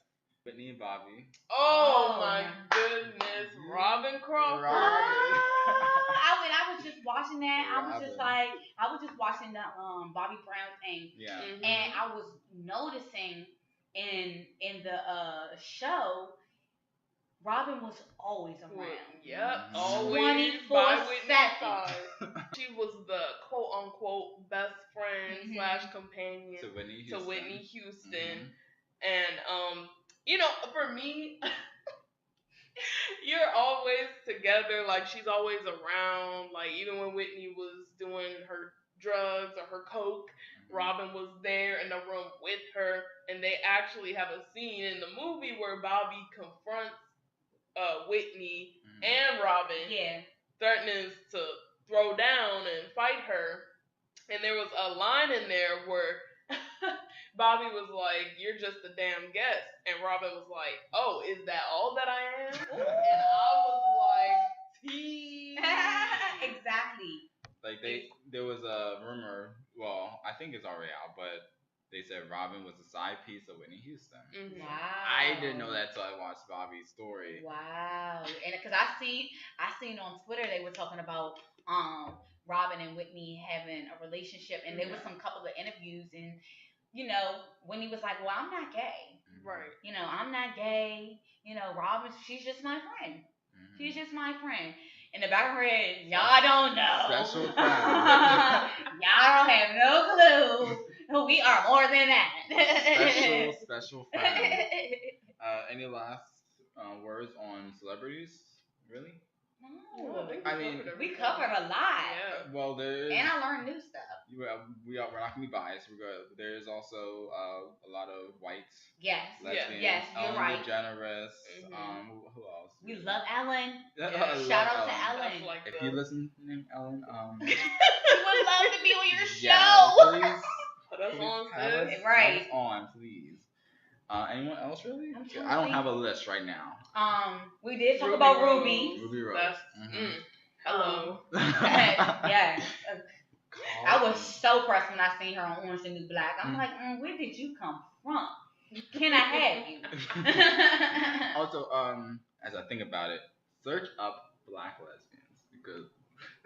Whitney and Bobby. Oh, Oh, my my goodness, Robin Crawford. I was just watching that. I was just watching the Bobby Brown thing, Yeah. Mhm. and I was noticing in the show, Robin was always around. Yep, Mhm. always by Whitney's 24/7. side. She was the quote unquote best friend / companion To Whitney to Houston. Whitney Houston. Mhm. And you know, for me, you're always together. Like, she's always around. Like, even when Whitney was doing her drugs or her coke, Robin was there in the room with her. And they actually have a scene in the movie where Bobby confronts Whitney Mhm. and Robin, Yeah. threatening to throw down and fight her. And there was a line in there where Bobby was like, "You're just a damn guest," and Robin was like, "Oh, is that all that I am?" And I was like, "T." Exactly. Like there was a rumor. Well, I think it's already out, but they said Robin was a side piece of Whitney Houston. Mhm. Wow. I didn't know that till I watched Bobby's story. Wow. And because I seen on Twitter they were talking about Robin and Whitney having a relationship, and there was some couple of interviews, and Whitney was like, "Well, I'm not gay. Right. I'm not gay. Robin, she's just my friend. Mhm. She's just my friend." In the back of her head, y'all don't know. Special friend. Y'all don't have no clue. We are more than that. Special friend. Any last words on celebrities? Really? No. think I mean, We covered a lot. Yeah. Well, there is. And I learned new stuff. We're not gonna be biased. There is also a lot of white Yes. lesbians. Yes, you're Ellen right. DeGeneres. Mhm. Who else? We love Ellen. Yeah, Yeah. I love Shout out to Ellen. Ellen. That's like If you listen, Ellen, We would love to be on your yeah, show. please. Put us on, have us, sis. Right. have us on, please. Anyone else really? I'm trying to I don't think. have a list right now. We did talk Ruby about Rose. Ruby. Ruby Rose. That's Mhm. hello. Yes. I was Carlton. so pressed when I seen her on Orange and New Black. I'm Mm. like, where did you come from? Can I have you? Also, as I think about it, search up black lesbians because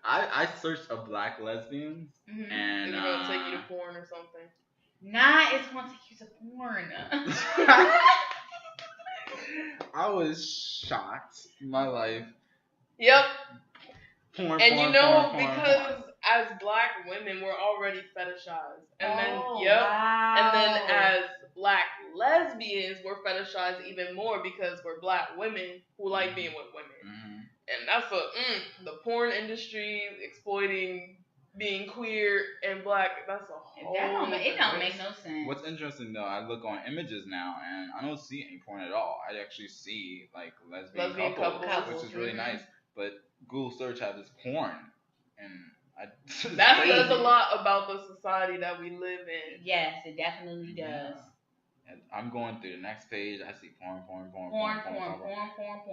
I searched up black lesbians Mhm. and Is it gonna take you to porn or something? Nah, it's going to take you to porn. I was shocked in my life. Yep. Porn, And porn, you know, porn, porn, because porn. as black women, we're already fetishized. And Oh, then, wow. And then as black lesbians, we're fetishized even more because we're black women who like being with women. Mhm. And that's the porn industry exploiting being queer and black. That's a whole. It don't make no sense. What's interesting though, I look on images now and I don't see any porn at all. I actually see like lesbian couples, which is really Mhm. nice. But Google search has this porn, and That says a lot about the society that we live in. Yes, it definitely does. Yeah. And I'm going through the next page. I see porn.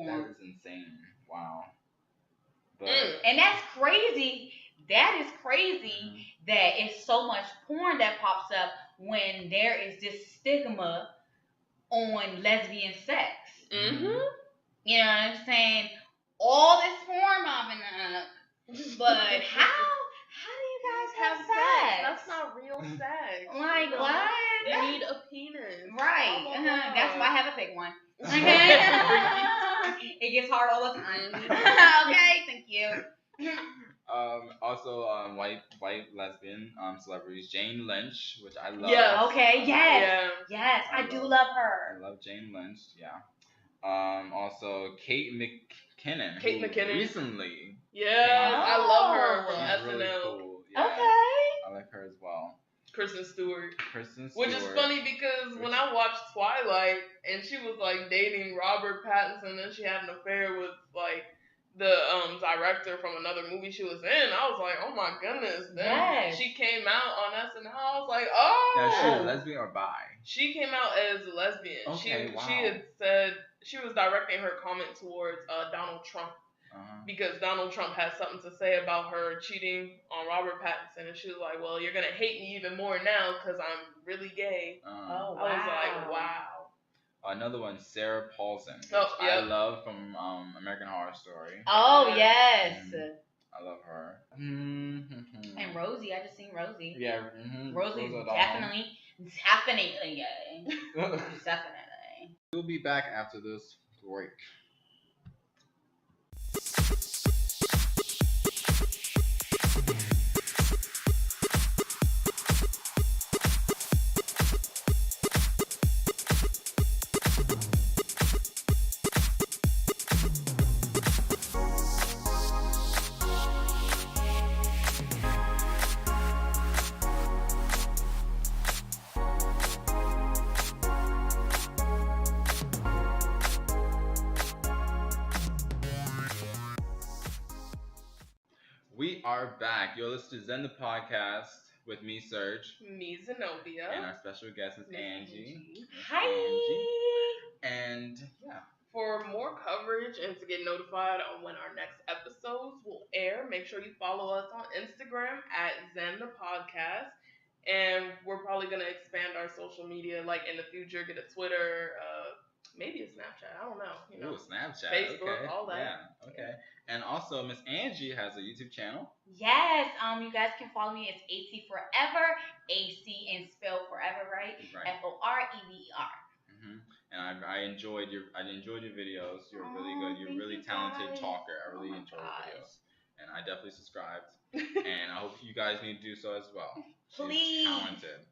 That is insane. Wow. But And that's crazy. That is crazy that it's so much porn that pops up when there is this stigma on lesbian sex. Mm-hmm. You know what I'm saying? All this porn popping up, but how do you guys have sex? That's not real sex. Like, what? You need a penis. Right. Blah, blah, blah. That's why I have a fake one. Okay. It gets hard all the time. Okay, thank you. Also, white lesbian celebrities, Jane Lynch, which I love. Yes. Okay, yes. Yeah. Yes, I do love her. I love Jane Lynch. Yeah. Also Kate McKinnon. Kate who McKinnon. Recently. Yes, I love her from She's really SNL. cool. Yeah, Okay. I like her as well. Kristen Stewart. Which Which is funny because when I watched Twilight and she was like dating Robert Pattinson and she had an affair with like the director from another movie she was in. I was like, oh my goodness. Then Yes. she came out on SNL. I was like, oh. Now, is she lesbian or bi? She came out as a lesbian. Okay, wow. She had said she was directing her comment towards Donald Trump. Because Donald Trump had something to say about her cheating on Robert Pattinson, and she was like, well, you're going to hate me even more now because I'm really gay. Oh, wow. I was like, wow. Another one, Sarah Paulson, which yeah. I love from American Horror Story. Oh, yes. I love her. And Rosie, I just seen Rosie. Yeah. Rosie's definitely. Definitely. We'll be back after this break. We are back. You're listening to ZEN The Podcast with me, Sirg. Me, Zenobia. And our special guest is Angie. Hi. Angie. And yeah. For more coverage and to get notified on when our next episodes will air, make sure you follow us on Instagram at ZEN The Podcast. And we're probably going to expand our social media, like in the future, get a Twitter, maybe a Snapchat. I don't know. You know, Ooh, Snapchat. Facebook, okay. all that. Yeah. Okay. And also, Miss Angie has a YouTube channel. Yes. You guys can follow me. It's AC Forever. AC and spell forever, right? FOREVER. And I enjoyed your videos. You're really good. You're a really talented talker. I really enjoy your videos, and I definitely subscribed. And I hope you guys need to do so as well. Please. She's talented.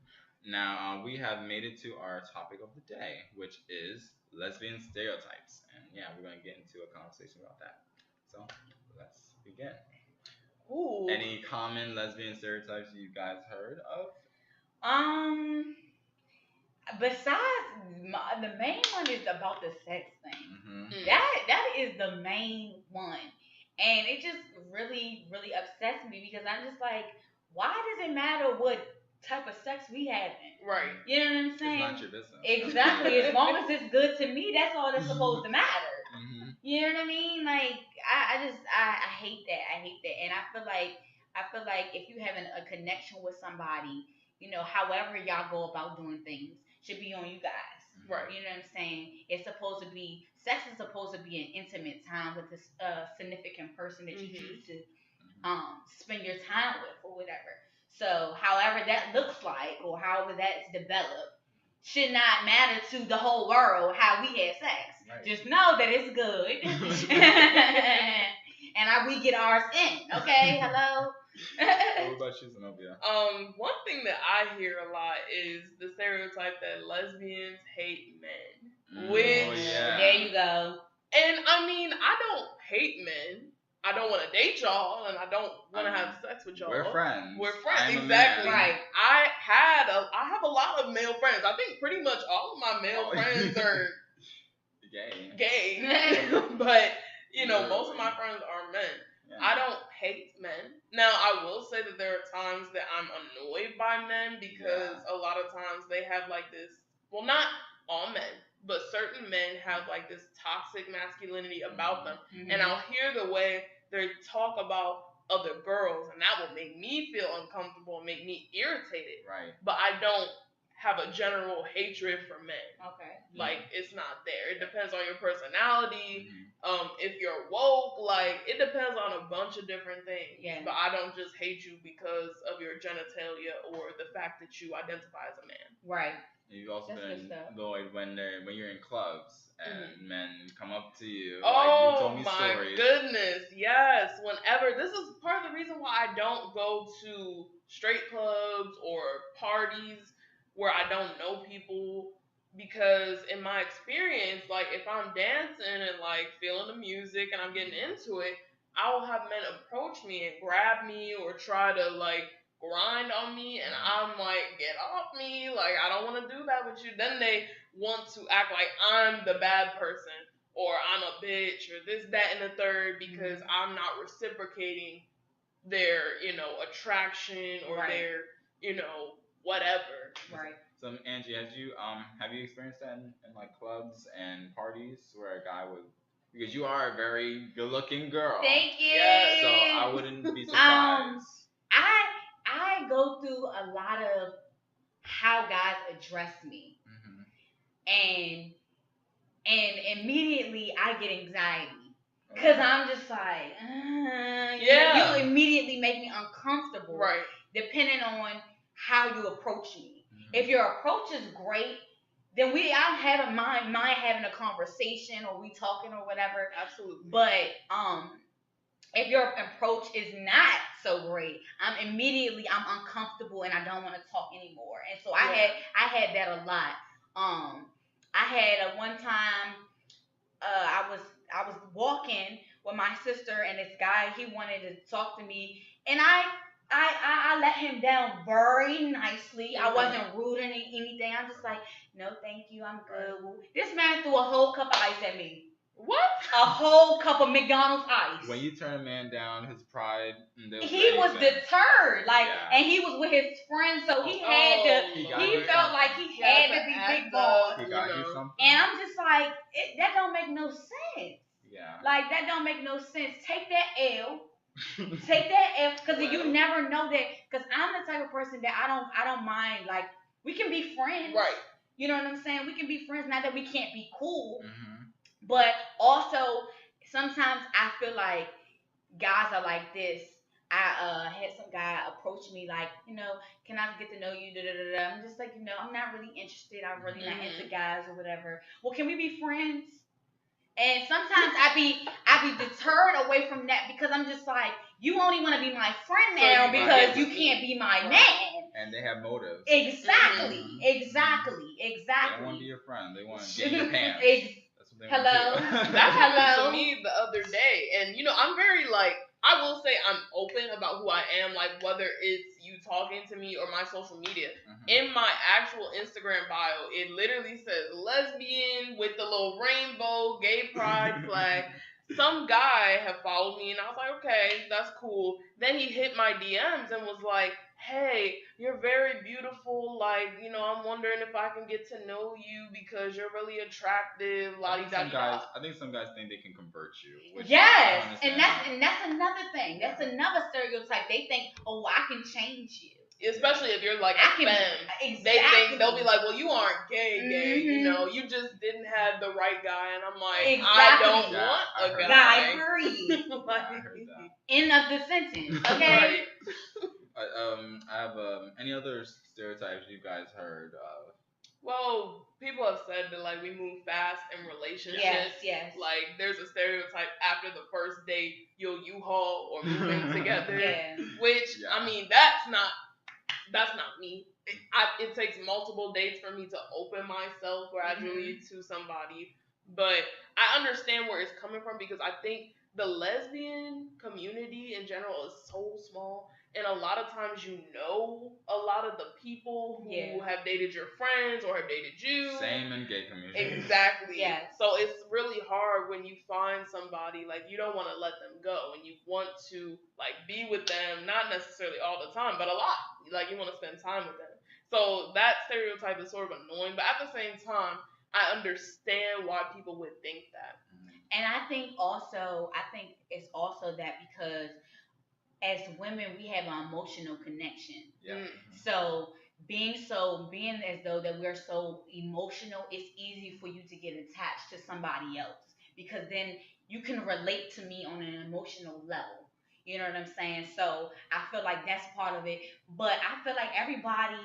Now we have made it to our topic of the day, which is lesbian stereotypes, and yeah, we're gonna get into a conversation about that. So let's begin. Ooh. Any common lesbian stereotypes you guys heard of? Besides, the main one is about the sex thing. That is the main one, and it just really, really upsets me because I'm just like, why does it matter what type of sex we having? Right. You know what I'm saying? It's not your business. Exactly. As long as it's good to me, that's all that's supposed to matter. You know what I mean? Like, I hate that. I hate that. And I feel like if you having a connection with somebody, you know, however y'all go about doing things should be on you guys. Right. You know what I'm saying? Sex is supposed to be an intimate time with a significant person that you choose to spend your time with or whatever. So however that looks like or however that's developed should not matter to the whole world how we had sex. Right. Just know that it's good. And we get ours in. Okay? Hello? What about you, Zenobia? One thing that I hear a lot is the stereotype that lesbians hate men. There you go. And I mean, I don't hate men. I don't want to date y'all, and I don't want to have sex with y'all. We're friends. Exactly. Right. I have a lot of male friends. I think pretty much all of my male friends are gay. But you know, most of my friends are men. Yeah. I don't hate men. Now, I will say that there are times that I'm annoyed by men because a lot of times they have like this, well, not all men, but certain men have like this toxic masculinity about them. And I'll hear the way they talk about other girls, and that will make me feel uncomfortable and make me irritated. Right. But I don't have a general hatred for men. Okay. Like, it's not there. It depends on your personality. If you're woke, like, it depends on a bunch of different things. Yeah. But I don't just hate you because of your genitalia or the fact that you identify as a man. Right. You've also been annoyed when you're in clubs and men come up to you. Oh, like you told me my stories. goodness. Yes. Whenever. This is part of the reason why I don't go to straight clubs or parties where I don't know people. Because in my experience, like, if I'm dancing and, like, feeling the music and I'm getting into it, I'll have men approach me and grab me or try to, like, grind on me. And I'm like, get off me. Like, I don't want to do that with you. Then they want to act like I'm the bad person or I'm a bitch, or this, that, and the third, because I'm not reciprocating their, attraction or Right. their, whatever. Right. So Angie, have you experienced that in like clubs and parties where a guy would, because you are a very good-looking girl. Thank you. Yeah, so I wouldn't be surprised. I go through a lot of how guys address me, and immediately I get anxiety. Because I'm just like, you immediately make me uncomfortable. Right. Depending on how you approach me. If your approach is great, then I have a mind having a conversation, or we talking or whatever. Absolutely. But if your approach is not so great, I'm uncomfortable and I don't want to talk anymore. And so I had that a lot. I had one time, I was walking with my sister and this guy. He wanted to talk to me, and I let him down very nicely. I wasn't rude or anything. I'm just like, no, thank you, I'm good. This man threw a whole cup of ice at me. What? A whole cup of McDonald's ice. When you turn a man down, his pride. He was deterred, and he was with his friends, so he had to. He felt like he had to be big boss. He got you something. And I'm just like, that don't make no sense. Yeah. Like, that don't make no sense. Take that L. Take that L, because you never know that. Because I'm the type of person that I don't mind. Like, we can be friends. Right. You know what I'm saying? We can be friends. Not that we can't be cool. But also, sometimes I feel like guys are like this. I had some guy approach me like, can I get to know you? I'm just like, I'm not really interested. I'm really not into guys or whatever. Well, can we be friends? And sometimes I be deterred away from that, because I'm just like, you only want to be my friend now because you can't be my man. And they have motives. Exactly. They don't want to be your friend. They want to get in your pants. Hello. That happened to me the other day. And, I'm very, I will say I'm open about who I am, whether it's you talking to me or my social media. In my actual Instagram bio, it literally says lesbian with the little rainbow, gay pride flag. Some guy had followed me, and I was like, okay, that's cool. Then he hit my DMs and was like, hey, you're very beautiful. I'm wondering if I can get to know you because you're really attractive. I think some guys think they can convert you. Yes, and that's another thing. That's another stereotype. They think, oh, I can change you. Especially if you're like a femme. Exactly. They think, they'll be like, well, you aren't gay, you just didn't have the right guy. And I'm like, I don't want a guy. Period. I heard that. End of the sentence. Okay. I have any other stereotypes you guys heard of? Well, people have said that we move fast in relationships. Yes. There's a stereotype after the first date you'll U-Haul or move in together. Yeah. Which I mean that's not me. It takes multiple dates for me to open myself gradually to somebody. But I understand where it's coming from, because I think the lesbian community in general is so small. And a lot of times a lot of the people who have dated your friends or have dated you. Same in gay community. Exactly. Yeah. So it's really hard when you find somebody, you don't want to let them go. And you want to, be with them, not necessarily all the time, but a lot. You want to spend time with them. So that stereotype is sort of annoying. But at the same time, I understand why people would think that. And I think it's also that because as women, we have an emotional connection. Yeah. So being as though that we're so emotional, it's easy for you to get attached to somebody else, because then you can relate to me on an emotional level. You know what I'm saying? So I feel like that's part of it. But I feel like everybody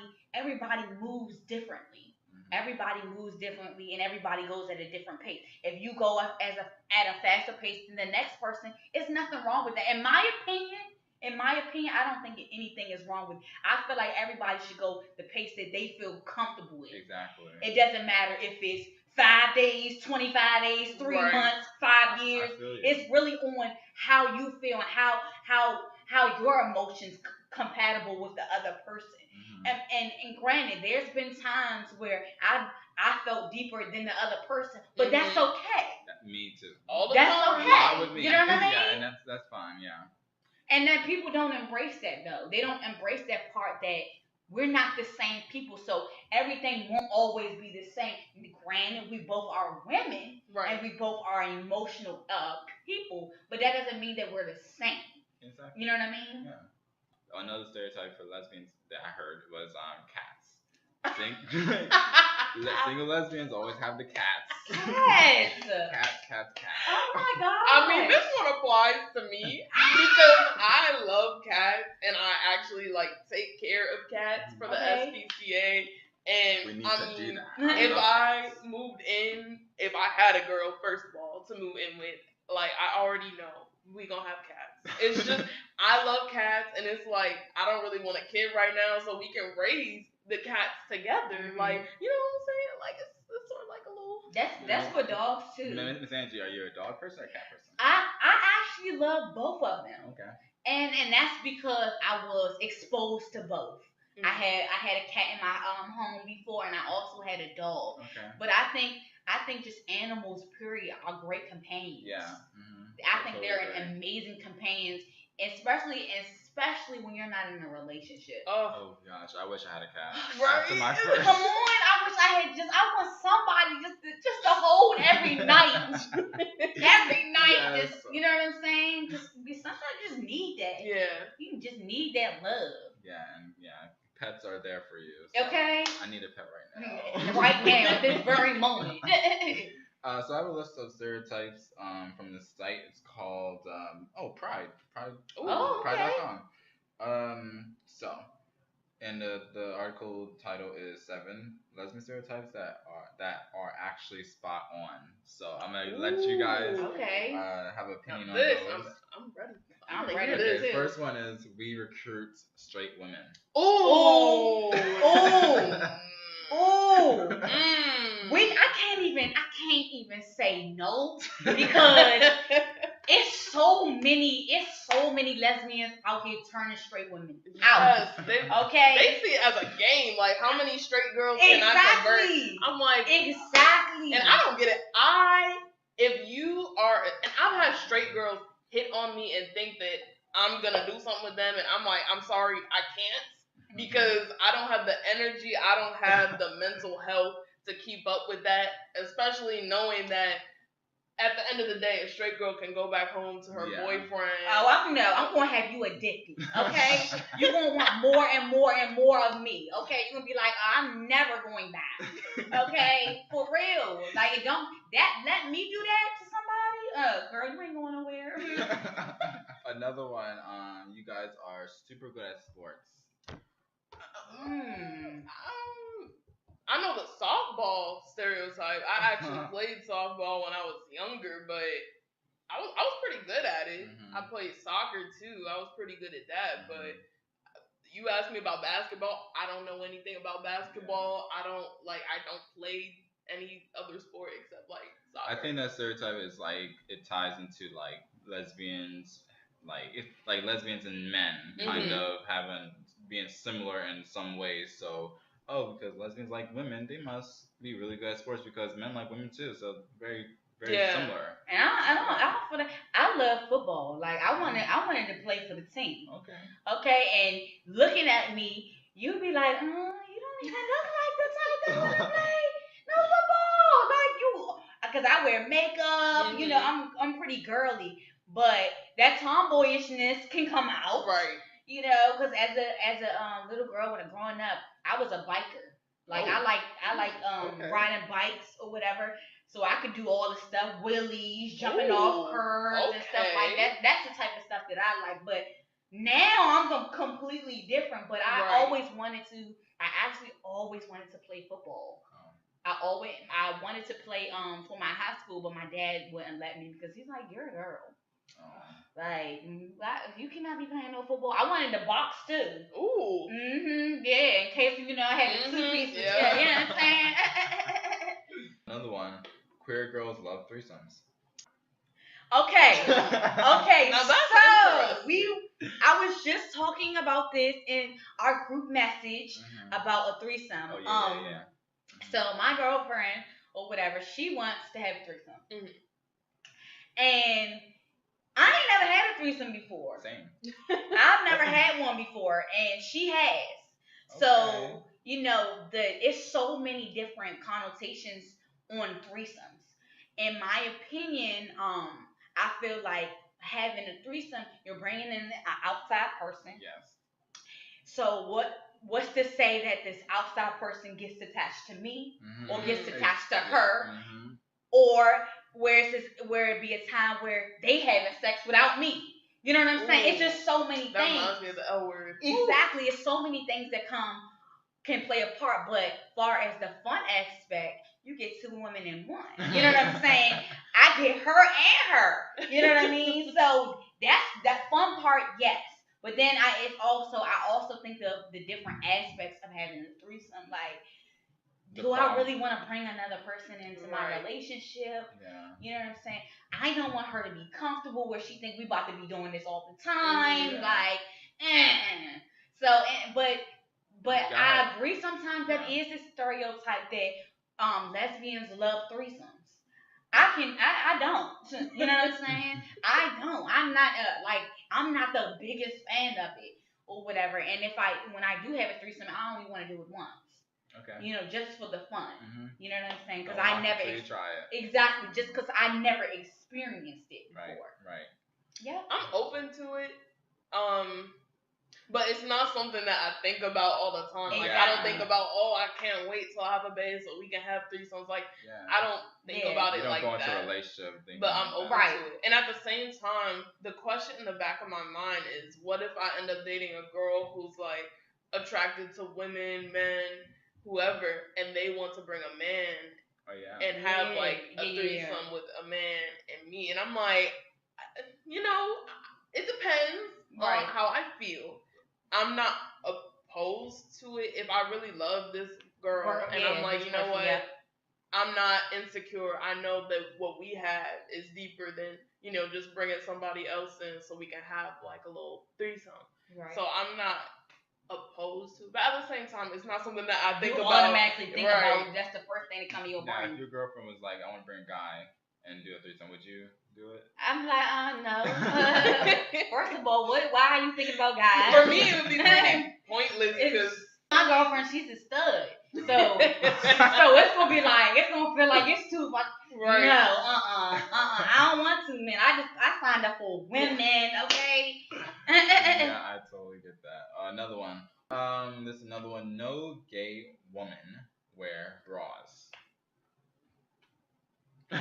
moves differently. Everybody moves differently, and everybody goes at a different pace. If you go at a faster pace than the next person, it's nothing wrong with that. In my opinion, I don't think anything is wrong with it. I feel like everybody should go the pace that they feel comfortable with. Exactly. It doesn't matter if it's 5 days, 25 days, 3 months, 5 years. It's really on how you feel and how your emotions compatible with the other person. And granted, there's been times where I felt deeper than the other person, but that's okay. me too. All the That's time. okay. Not with me. You know what I mean? Yeah, and that's fine. Yeah. And then people don't embrace that though. They don't embrace that part that we're not the same people, so everything won't always be the same. Granted, we both are women, Right. and we both are emotional people, but that doesn't mean that we're the same. Exactly. You know what I mean? Yeah. Another stereotype for lesbians that I heard was cats. Single lesbians always have the cats. Cats. Cats. Oh my god. I mean, this one applies to me because I love cats and I actually like take care of cats for the SPCA. And We need I to mean, do that. if I moved in, if I had a girl, first of all, to move in with, like I already know we gonna have cats. It's just I love cats, and it's like I don't really want a kid right now, so we can raise the cats together. Mhm. Like, you know what I'm saying? Like it's sort of like a little. That's for dogs too. Miss Angie, are you a dog person or a cat person? I actually love both of them. Okay. And that's because I was exposed to both. Mm-hmm. I had a cat in my home before, and I also had a dog. Okay. But I think just animals, period, are great companions. Yeah. Mm-hmm. I think they're an amazing companions, especially when you're not in a relationship. Oh gosh, I wish I had a cat. Right? After my first. Come on, I want somebody just to hold every night. Every night, Yes. just, you know what I'm saying? Sometimes you just need that. Yeah. You just need that love. Yeah, and pets are there for you. So Okay? I need a pet right now. Right now, at this very moment. So I have a list of stereotypes from the site. It's called P.R.I.D.E. Oh, okay. P.R.I.D.E.com. And the article title is 7 Lesbian Stereotypes that are actually spot on. So I'm gonna let you guys Okay. have an opinion on This, those. I'm ready. I'm like, ready. this. Okay, first one is we recruit straight women. Oh. Oh. I can't even say no because it's so many lesbians out here turning straight women out. Yes, okay. They see it as a game. Like, how many straight girls can I convert? I'm like, exactly. And I don't get it. If you are, and I've had straight girls hit on me and think that I'm gonna do something with them, and I'm like, I'm sorry, I can't, because I don't have the energy, I don't have the mental health to keep up with that, especially knowing that at the end of the day, a straight girl can go back home to her boyfriend. Oh, I know. I'm gonna have you addicted. Okay, you're gonna want more and more and more of me. Okay, you're gonna be like, I'm never going back. Okay, for real. Like, let me do that to somebody. Girl, you ain't going nowhere. Another one. You guys are super good at sports. I know the softball stereotype. I actually played softball when I was younger, but I was pretty good at it. Mm-hmm. I played soccer too. I was pretty good at that. But you asked me about basketball. I don't know anything about basketball. I don't play any other sport except like soccer. I think that stereotype is like it ties into like lesbians, like lesbians and men kind of being similar in some ways. So. Oh, because lesbians like women, they must be really good at sports because men like women too. So very, very similar. And I love football. Like I wanted to play for the team. Okay. And looking at me, you'd be like, you don't even look like the type that want to play no football. Like you, because I wear makeup. You know, I'm pretty girly, but that tomboyishness can come out. Right. You know, because as a little girl when I growing up, I was a biker. Like I like riding bikes or whatever. So I could do all the stuff, wheelies, jumping off curbs and stuff like that. That's the type of stuff that I like. But now I'm completely different. But I actually always wanted to play football. I wanted to play for my high school, but my dad wouldn't let me because he's like, you're a girl. Like, you cannot be playing no football. I wanted to box too. Ooh. Yeah, in case, I had the 2 pieces. Yeah. You know what I'm saying? Another one. Queer girls love threesomes. Okay. Now that's I was just talking about this in our group message about a threesome. Oh, yeah. So my girlfriend or whatever, she wants to have a threesome. And I ain't never had a threesome before. Same. I've never had one before, and she has. Okay. So, it's so many different connotations on threesomes. In my opinion, I feel like having a threesome, you're bringing in an outside person. Yes. So what's to say that this outside person gets attached to me or gets attached to her, or where it be a time where they having sex without me? You know what I'm saying? It's just so many things. That reminds me of the L word. Exactly. It's so many things that can play a part. But far as the fun aspect, you get two women in one. You know what I'm saying? I get her and her. You know what I mean? So that's that fun part, yes. But then I also think of the different aspects of having a threesome. Like, do I really want to bring another person into my relationship? Yeah. You know what I'm saying? I don't want her to be comfortable where she think we about to be doing this all the time. Like, But I agree sometimes that is a stereotype that lesbians love threesomes. I don't. You know what I'm saying? I don't. I'm not the biggest fan of it or whatever. And when I do have a threesome, I only want to do it once. Okay. Just for the fun. You know what I'm saying? Because I never try it. Exactly. Just because I never experienced it before. Right. Yeah. I'm open to it. But it's not something that I think about all the time. Like, I don't think about, I can't wait till I have a baby so we can have threesomes. Like, I don't think about it like that. You don't go into a relationship thinking but I'm open to it. And at the same time, the question in the back of my mind is, what if I end up dating a girl who's, like, attracted to women, men, whoever, and they want to bring a man and have, like, a threesome with a man and me. And I'm like, it depends on how I feel. I'm not opposed to it if I really love this girl and I'm like, you know what? I'm not insecure. I know that what we had is deeper than, just bringing somebody else in so we can have like a little threesome. Right. So I'm not opposed to it. But at the same time, it's not something that I think about. Automatically think about. That's the first thing that comes to your brain. If your girlfriend was like, I want to bring a guy and do a threesome, would you do it? I'm like, no. First of all, why are you thinking about guys? For me, it would be pretty pointless because my girlfriend, she's a stud. So it's gonna feel like it's too much. Right. No, I don't want two men. I signed up for women, okay? Yeah, I totally get that. Another one. This is another one. No gay woman wear bras. I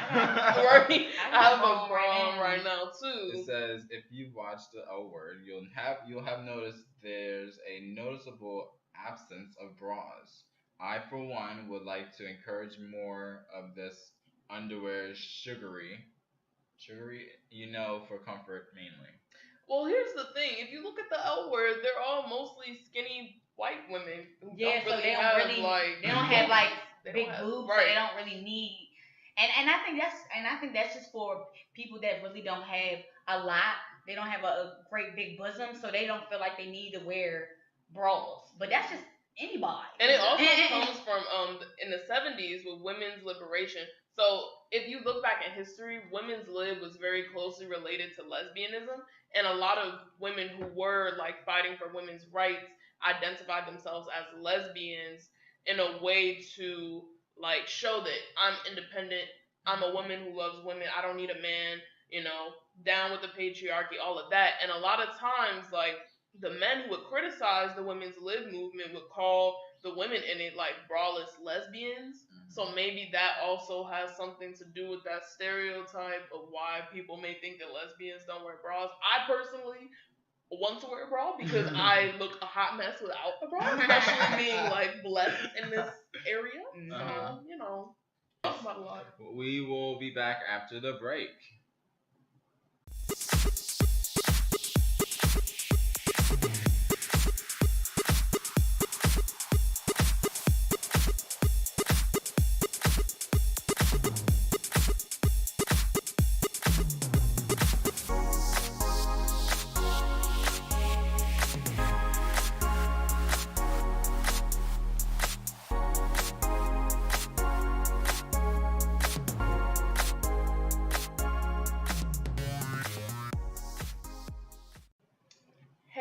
have a bra right now too. It says if you've watched the O Word, you'll have noticed there's a noticeable absence of bras. I, for one, would like to encourage more of this underwear sugary, for comfort mainly. Well, here's the thing. If you look at the L Word, they're all mostly skinny white women who they don't have like big boobs, so they don't really need. And I think that's just for people that really don't have a lot. They don't have a great big bosom, so they don't feel like they need to wear bras. But that's just anybody. And it also comes from in the 70s with women's liberation. So if you look back at history, women's lib was very closely related to lesbianism, and a lot of women who were like fighting for women's rights identified themselves as lesbians in a way to like show that I'm independent, I'm a woman who loves women, I don't need a man, down with the patriarchy, all of that. And a lot of times, like, the men who would criticize the women's lib movement would call the women in it like braless lesbians. So maybe that also has something to do with that stereotype of why people may think that lesbians don't wear bras. I personally want to wear a bra because I look a hot mess without a bra, especially being like blessed in this area. So, talk about a lot. We will be back after the break.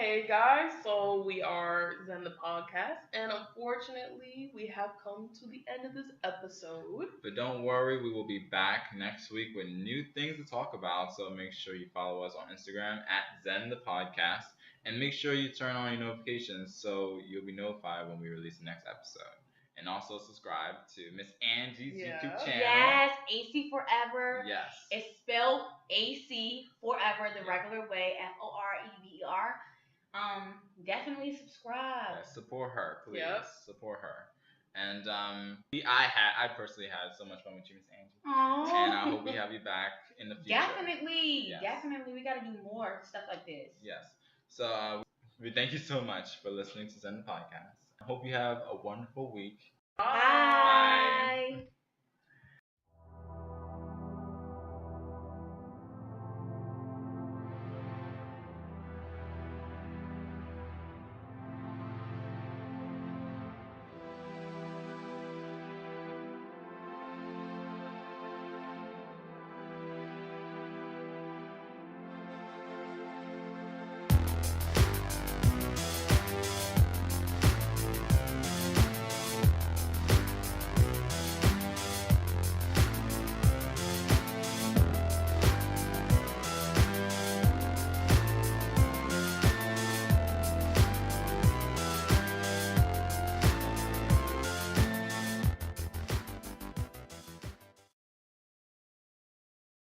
Hey guys, so we are Zen the Podcast, and unfortunately, we have come to the end of this episode. But don't worry, we will be back next week with new things to talk about. So make sure you follow us on Instagram at Zen the Podcast, and make sure you turn on your notifications so you'll be notified when we release the next episode. And also subscribe to Miss Angie's YouTube channel. Yes, AC Forever. Yes. It's spelled AC Forever, the regular way, FOREVER. Definitely subscribe. Yeah, support her, please. Yep. Support her. And I personally had so much fun with you, Miss Angie. Aww. And I hope we have you back in the future. Definitely. Yes. Definitely. We got to do more stuff like this. Yes. So we thank you so much for listening to Zen the Podcast. I hope you have a wonderful week. Bye. Bye.